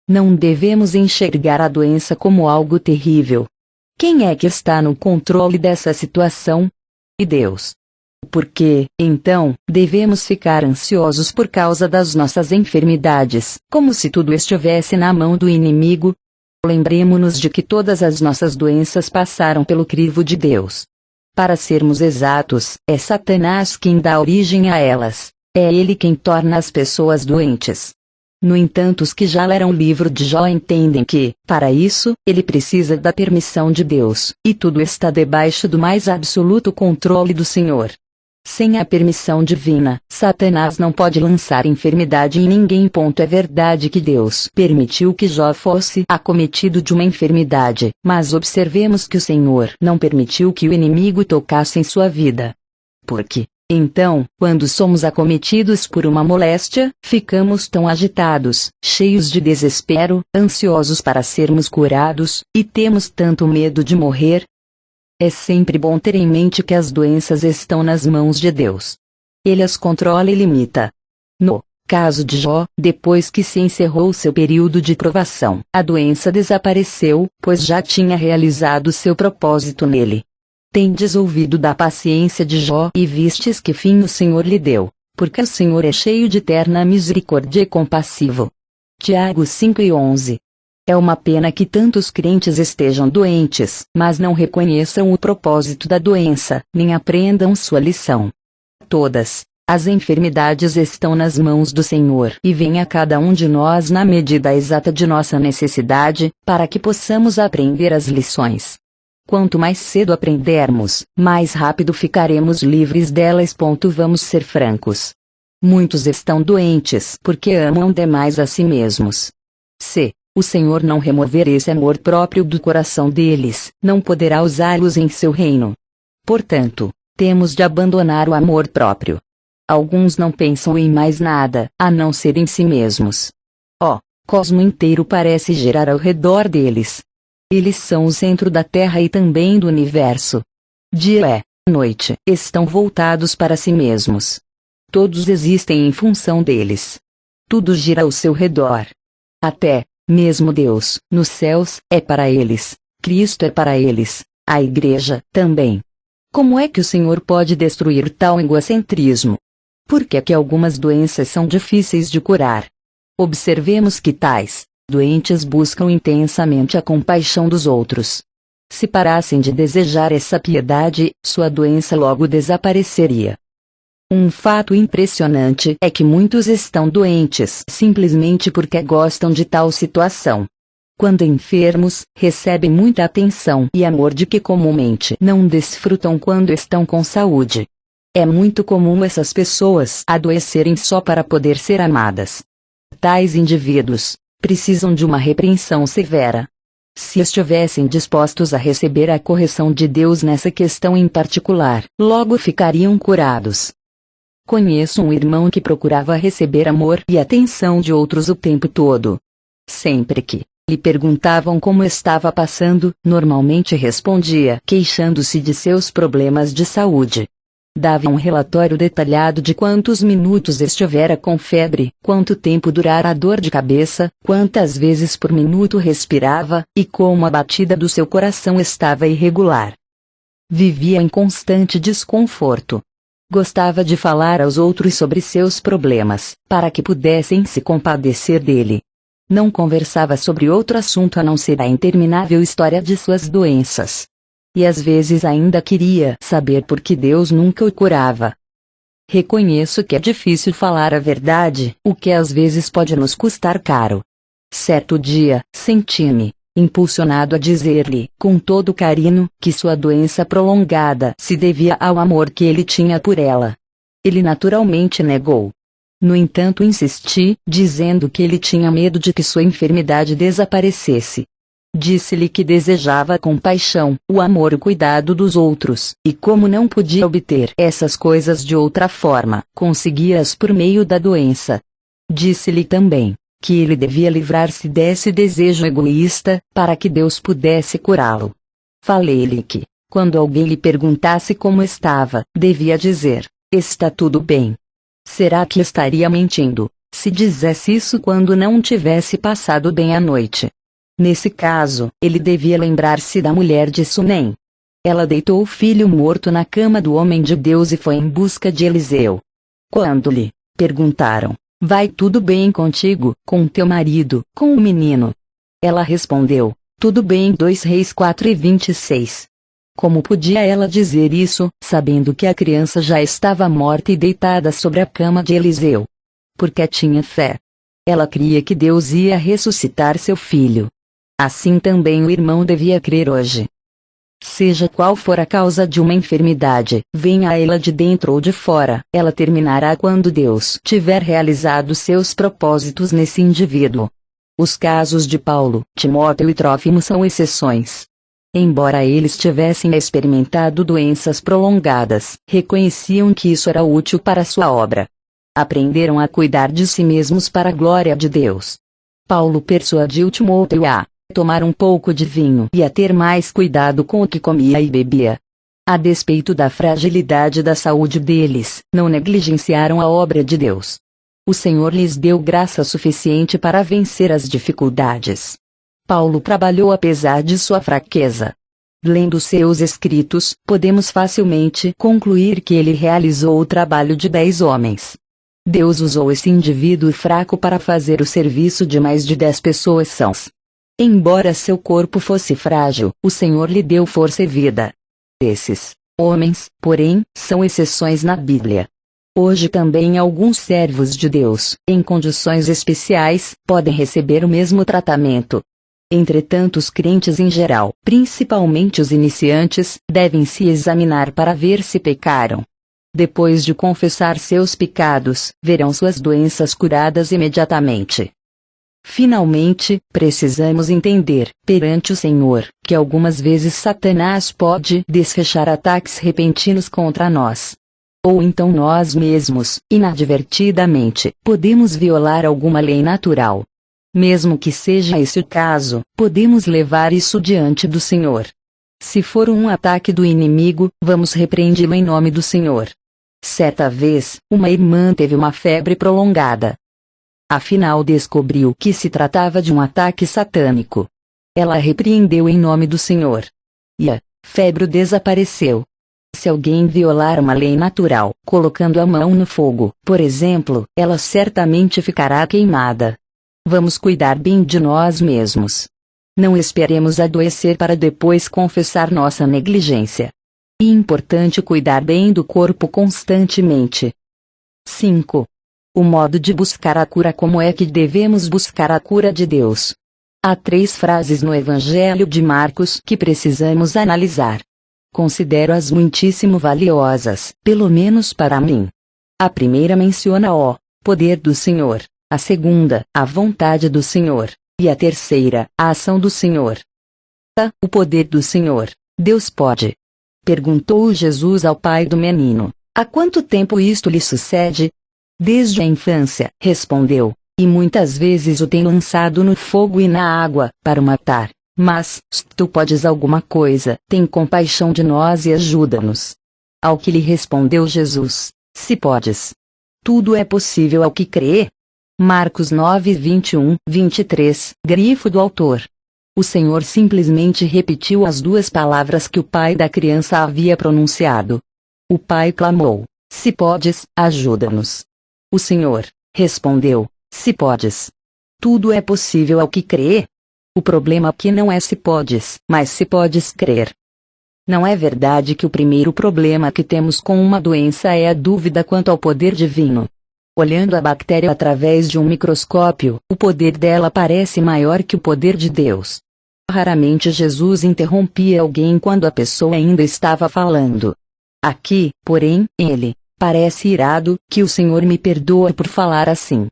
Não devemos enxergar a doença como algo terrível. Quem é que está no controle dessa situação? E Deus. Porque, então, devemos ficar ansiosos por causa das nossas enfermidades, como se tudo estivesse na mão do inimigo? Lembremo-nos de que todas as nossas doenças passaram pelo crivo de Deus. Para sermos exatos, é Satanás quem dá origem a elas. É ele quem torna as pessoas doentes. No entanto, os que já leram o livro de Jó entendem que, para isso, ele precisa da permissão de Deus, e tudo está debaixo do mais absoluto controle do Senhor. Sem a permissão divina, Satanás não pode lançar enfermidade em ninguém. É verdade que Deus permitiu que Jó fosse acometido de uma enfermidade, mas observemos que o Senhor não permitiu que o inimigo tocasse em sua vida. Porque, então, quando somos acometidos por uma moléstia, ficamos tão agitados, cheios de desespero, ansiosos para sermos curados, e temos tanto medo de morrer. É sempre bom ter em mente que as doenças estão nas mãos de Deus. Ele as controla e limita. No caso de Jó, depois que se encerrou seu período de provação, a doença desapareceu, pois já tinha realizado seu propósito nele. Tendes ouvido da paciência de Jó e vistes que fim o Senhor lhe deu, porque o Senhor é cheio de terna misericórdia e compassivo. Tiago 5:11. É uma pena que tantos crentes estejam doentes, mas não reconheçam o propósito da doença, nem aprendam sua lição. Todas as enfermidades estão nas mãos do Senhor e vêm a cada um de nós na medida exata de nossa necessidade, para que possamos aprender as lições. Quanto mais cedo aprendermos, mais rápido ficaremos livres delas. Vamos ser francos. Muitos estão doentes porque amam demais a si mesmos. Se o Senhor não remover esse amor próprio do coração deles, não poderá usá-los em seu reino. Portanto, temos de abandonar o amor próprio. Alguns não pensam em mais nada, a não ser em si mesmos. O cosmo inteiro parece girar ao redor deles. Eles são o centro da Terra e também do universo. Dia e noite estão voltados para si mesmos. Todos existem em função deles. Tudo gira ao seu redor. Até mesmo Deus, nos céus, é para eles. Cristo é para eles. A Igreja, também. Como é que o Senhor pode destruir tal egocentrismo? Por que é que algumas doenças são difíceis de curar? Observemos que tais doentes buscam intensamente a compaixão dos outros. Se parassem de desejar essa piedade, sua doença logo desapareceria. Um fato impressionante é que muitos estão doentes simplesmente porque gostam de tal situação. Quando enfermos, recebem muita atenção e amor de que comumente não desfrutam quando estão com saúde. É muito comum essas pessoas adoecerem só para poder ser amadas. Tais indivíduos precisam de uma repreensão severa. Se estivessem dispostos a receber a correção de Deus nessa questão em particular, logo ficariam curados. Conheço um irmão que procurava receber amor e atenção de outros o tempo todo. Sempre que Lhe perguntavam como estava passando, normalmente respondia queixando-se de seus problemas de saúde. Dava um relatório detalhado de quantos minutos estivera com febre, quanto tempo durara a dor de cabeça, quantas vezes por minuto respirava, e como a batida do seu coração estava irregular. Vivia em constante desconforto. Gostava de falar aos outros sobre seus problemas, para que pudessem se compadecer dele. Não conversava sobre outro assunto a não ser a interminável história de suas doenças. E às vezes ainda queria saber por que Deus nunca o curava. Reconheço que é difícil falar a verdade, o que às vezes pode nos custar caro. Certo dia, senti-me impulsionado a dizer-lhe, com todo carinho, que sua doença prolongada se devia ao amor que ele tinha por ela. Ele naturalmente negou. No entanto, insisti, dizendo que ele tinha medo de que sua enfermidade desaparecesse. Disse-lhe que desejava a compaixão, o amor e o cuidado dos outros, e como não podia obter essas coisas de outra forma, conseguia-as por meio da doença. Disse-lhe também que ele devia livrar-se desse desejo egoísta, para que Deus pudesse curá-lo. Falei-lhe que, quando alguém lhe perguntasse como estava, devia dizer: está tudo bem. Será que estaria mentindo, se dissesse isso quando não tivesse passado bem a noite? Nesse caso, ele devia lembrar-se da mulher de Sunem. Ela deitou o filho morto na cama do homem de Deus e foi em busca de Eliseu. Quando lhe perguntaram: vai tudo bem contigo, com teu marido, com o menino? Ela respondeu: tudo bem. 2 Reis 4:26. Como podia ela dizer isso, sabendo que a criança já estava morta e deitada sobre a cama de Eliseu? Porque tinha fé. Ela cria que Deus ia ressuscitar seu filho. Assim também o irmão devia crer hoje. Seja qual for a causa de uma enfermidade, venha ela de dentro ou de fora, ela terminará quando Deus tiver realizado seus propósitos nesse indivíduo. Os casos de Paulo, Timóteo e Trófimo são exceções. Embora eles tivessem experimentado doenças prolongadas, reconheciam que isso era útil para sua obra. Aprenderam a cuidar de si mesmos para a glória de Deus. Paulo persuadiu Timóteo a tomar um pouco de vinho e a ter mais cuidado com o que comia e bebia. A despeito da fragilidade da saúde deles, não negligenciaram a obra de Deus. O Senhor lhes deu graça suficiente para vencer as dificuldades. Paulo trabalhou apesar de sua fraqueza. Lendo seus escritos, podemos facilmente concluir que ele realizou o trabalho de 10 homens. Deus usou esse indivíduo fraco para fazer o serviço de mais de 10 pessoas sãs. Embora seu corpo fosse frágil, o Senhor lhe deu força e vida. Esses homens, porém, são exceções na Bíblia. Hoje também alguns servos de Deus, em condições especiais, podem receber o mesmo tratamento. Entretanto, os crentes em geral, principalmente os iniciantes, devem se examinar para ver se pecaram. Depois de confessar seus pecados, verão suas doenças curadas imediatamente. Finalmente, precisamos entender, perante o Senhor, que algumas vezes Satanás pode desfechar ataques repentinos contra nós. Ou então nós mesmos, inadvertidamente, podemos violar alguma lei natural. Mesmo que seja esse o caso, podemos levar isso diante do Senhor. Se for um ataque do inimigo, vamos repreendê-lo em nome do Senhor. Certa vez, uma irmã teve uma febre prolongada. Afinal, descobriu que se tratava de um ataque satânico. Ela a repreendeu em nome do Senhor. E a febre desapareceu. Se alguém violar uma lei natural, colocando a mão no fogo, por exemplo, ela certamente ficará queimada. Vamos cuidar bem de nós mesmos. Não esperemos adoecer para depois confessar nossa negligência. É importante cuidar bem do corpo constantemente. 5. O modo de buscar a cura. Como é que devemos buscar a cura de Deus? Há 3 frases no Evangelho de Marcos que precisamos analisar. Considero-as muitíssimo valiosas, pelo menos para mim. A primeira menciona o poder do Senhor, a segunda, a vontade do Senhor, e a terceira, a ação do Senhor. O poder do Senhor. Deus pode? Perguntou Jesus ao pai do menino. Há quanto tempo isto lhe sucede? Desde a infância, respondeu E muitas vezes o tem lançado no fogo e na água, para o matar. Mas, se tu podes alguma coisa, tem compaixão de nós e ajuda-nos. Ao que lhe respondeu Jesus: se podes. Tudo é possível ao que crê. Marcos 9, 21, 23, grifo do autor. O Senhor simplesmente repetiu as duas palavras que o pai da criança havia pronunciado. O pai clamou: se podes, ajuda-nos. O Senhor respondeu: se podes. Tudo é possível ao que crê. O problema aqui não é se podes, mas se podes crer. Não é verdade que o primeiro problema que temos com uma doença é a dúvida quanto ao poder divino? Olhando a bactéria através de um microscópio, o poder dela parece maior que o poder de Deus. Raramente Jesus interrompia alguém quando a pessoa ainda estava falando. Aqui, porém, ele parece irado, que o Senhor me perdoa por falar assim.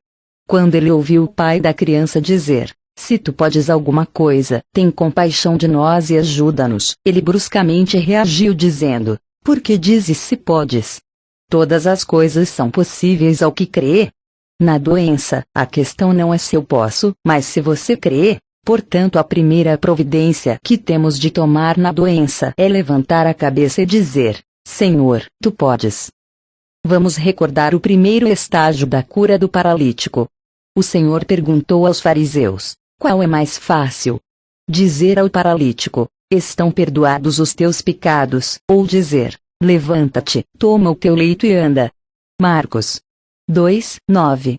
Quando ele ouviu o pai da criança dizer: se tu podes alguma coisa, tem compaixão de nós e ajuda-nos, ele bruscamente reagiu dizendo: por que dizes se podes? Todas as coisas são possíveis ao que crê. Na doença, a questão não é se eu posso, mas se você crê. Portanto, a primeira providência que temos de tomar na doença é levantar a cabeça e dizer: Senhor, tu podes. Vamos recordar o primeiro estágio da cura do paralítico. O Senhor perguntou aos fariseus: qual é mais fácil? Dizer ao paralítico: estão perdoados os teus pecados, ou dizer: levanta-te, toma o teu leito e anda. Marcos 2, 9.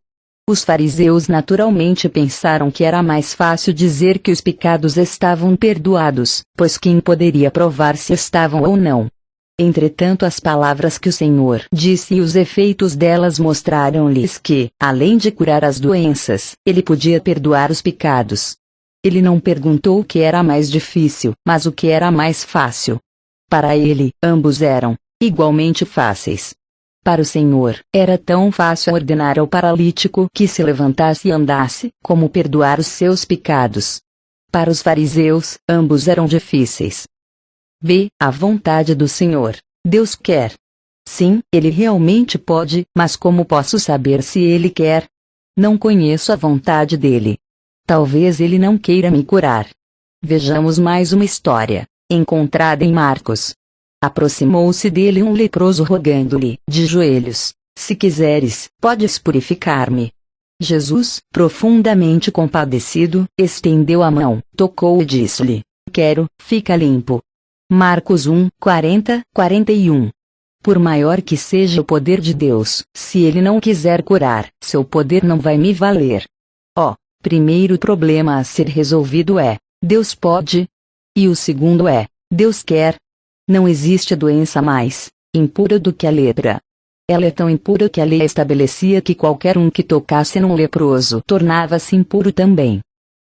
Os fariseus naturalmente pensaram que era mais fácil dizer que os pecados estavam perdoados, pois quem poderia provar se estavam ou não? Entretanto, as palavras que o Senhor disse e os efeitos delas mostraram-lhes que, além de curar as doenças, ele podia perdoar os pecados. Ele não perguntou o que era mais difícil, mas o que era mais fácil. Para ele, ambos eram igualmente fáceis. Para o Senhor, era tão fácil ordenar ao paralítico que se levantasse e andasse, como perdoar os seus pecados. Para os fariseus, ambos eram difíceis. V. A vontade do Senhor. Deus quer. Sim, Ele realmente pode, mas como posso saber se Ele quer? Não conheço a vontade dele. Talvez Ele não queira me curar. Vejamos mais uma história, encontrada em Marcos. Aproximou-se dele um leproso rogando-lhe, de joelhos: se quiseres, podes purificar-me. Jesus, profundamente compadecido, estendeu a mão, tocou e disse-lhe: quero, fica limpo. Marcos 1, 40, 41. Por maior que seja o poder de Deus, se Ele não quiser curar, seu poder não vai me valer. Primeiro problema a ser resolvido é: Deus pode? E o segundo é: Deus quer? Não existe doença mais impura do que a lepra. Ela é tão impura que a lei estabelecia que qualquer um que tocasse num leproso tornava-se impuro também.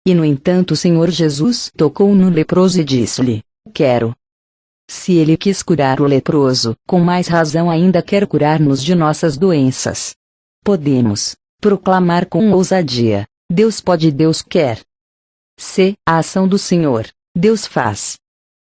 E no entanto o Senhor Jesus tocou no leproso e disse-lhe: quero. Se ele quis curar o leproso, com mais razão ainda quer curar-nos de nossas doenças. Podemos proclamar com ousadia: Deus pode e Deus quer. C. A ação do Senhor. Deus faz.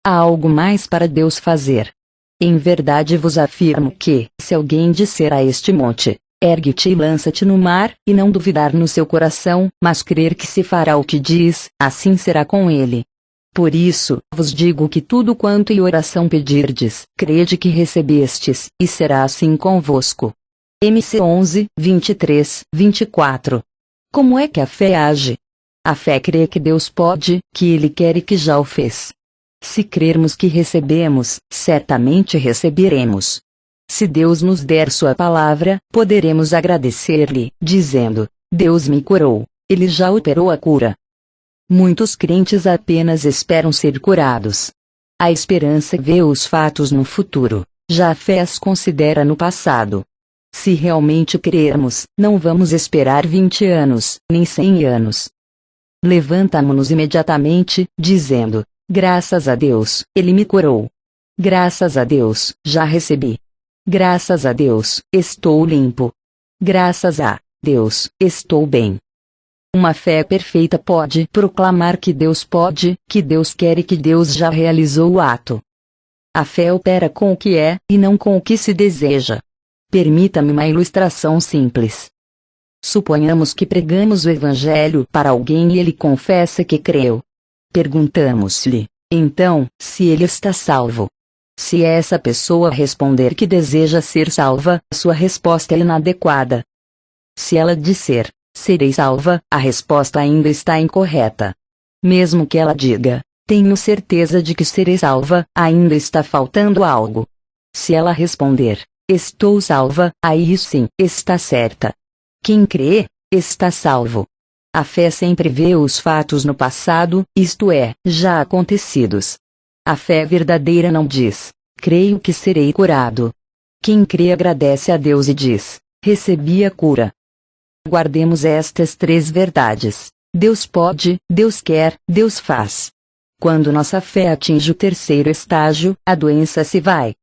Há algo mais para Deus fazer. Em verdade vos afirmo que, se alguém disser a este monte: ergue-te e lança-te no mar, e não duvidar no seu coração, mas crer que se fará o que diz, assim será com ele. Por isso, vos digo que tudo quanto em oração pedirdes, crede que recebestes, e será assim convosco. MC 11, 23, 24. Como é que a fé age? A fé crê que Deus pode, que Ele quer e que já o fez. Se crermos que recebemos, certamente receberemos. Se Deus nos der sua palavra, poderemos agradecer-lhe, dizendo: Deus me curou, Ele já operou a cura. Muitos crentes apenas esperam ser curados. A esperança vê os fatos no futuro, já a fé as considera no passado. Se realmente crermos, não vamos esperar 20 anos, nem 100 anos. Levantamo-nos imediatamente, dizendo: graças a Deus, Ele me curou. Graças a Deus, já recebi. Graças a Deus, estou limpo. Graças a Deus, estou bem. Uma fé perfeita pode proclamar que Deus pode, que Deus quer e que Deus já realizou o ato. A fé opera com o que é, e não com o que se deseja. Permita-me uma ilustração simples. Suponhamos que pregamos o Evangelho para alguém e ele confessa que creu. Perguntamos-lhe, então, se ele está salvo. Se essa pessoa responder que deseja ser salva, sua resposta é inadequada. Se ela disser, serei salva, a resposta ainda está incorreta. Mesmo que ela diga, tenho certeza de que serei salva, ainda está faltando algo. Se ela responder, estou salva, aí sim, está certa. Quem crê, está salvo. A fé sempre vê os fatos no passado, isto é, já acontecidos. A fé verdadeira não diz, creio que serei curado. Quem crê agradece a Deus e diz, recebi a cura. Guardemos estas três verdades. Deus pode, Deus quer, Deus faz. Quando nossa fé atinge o terceiro estágio, a doença se vai.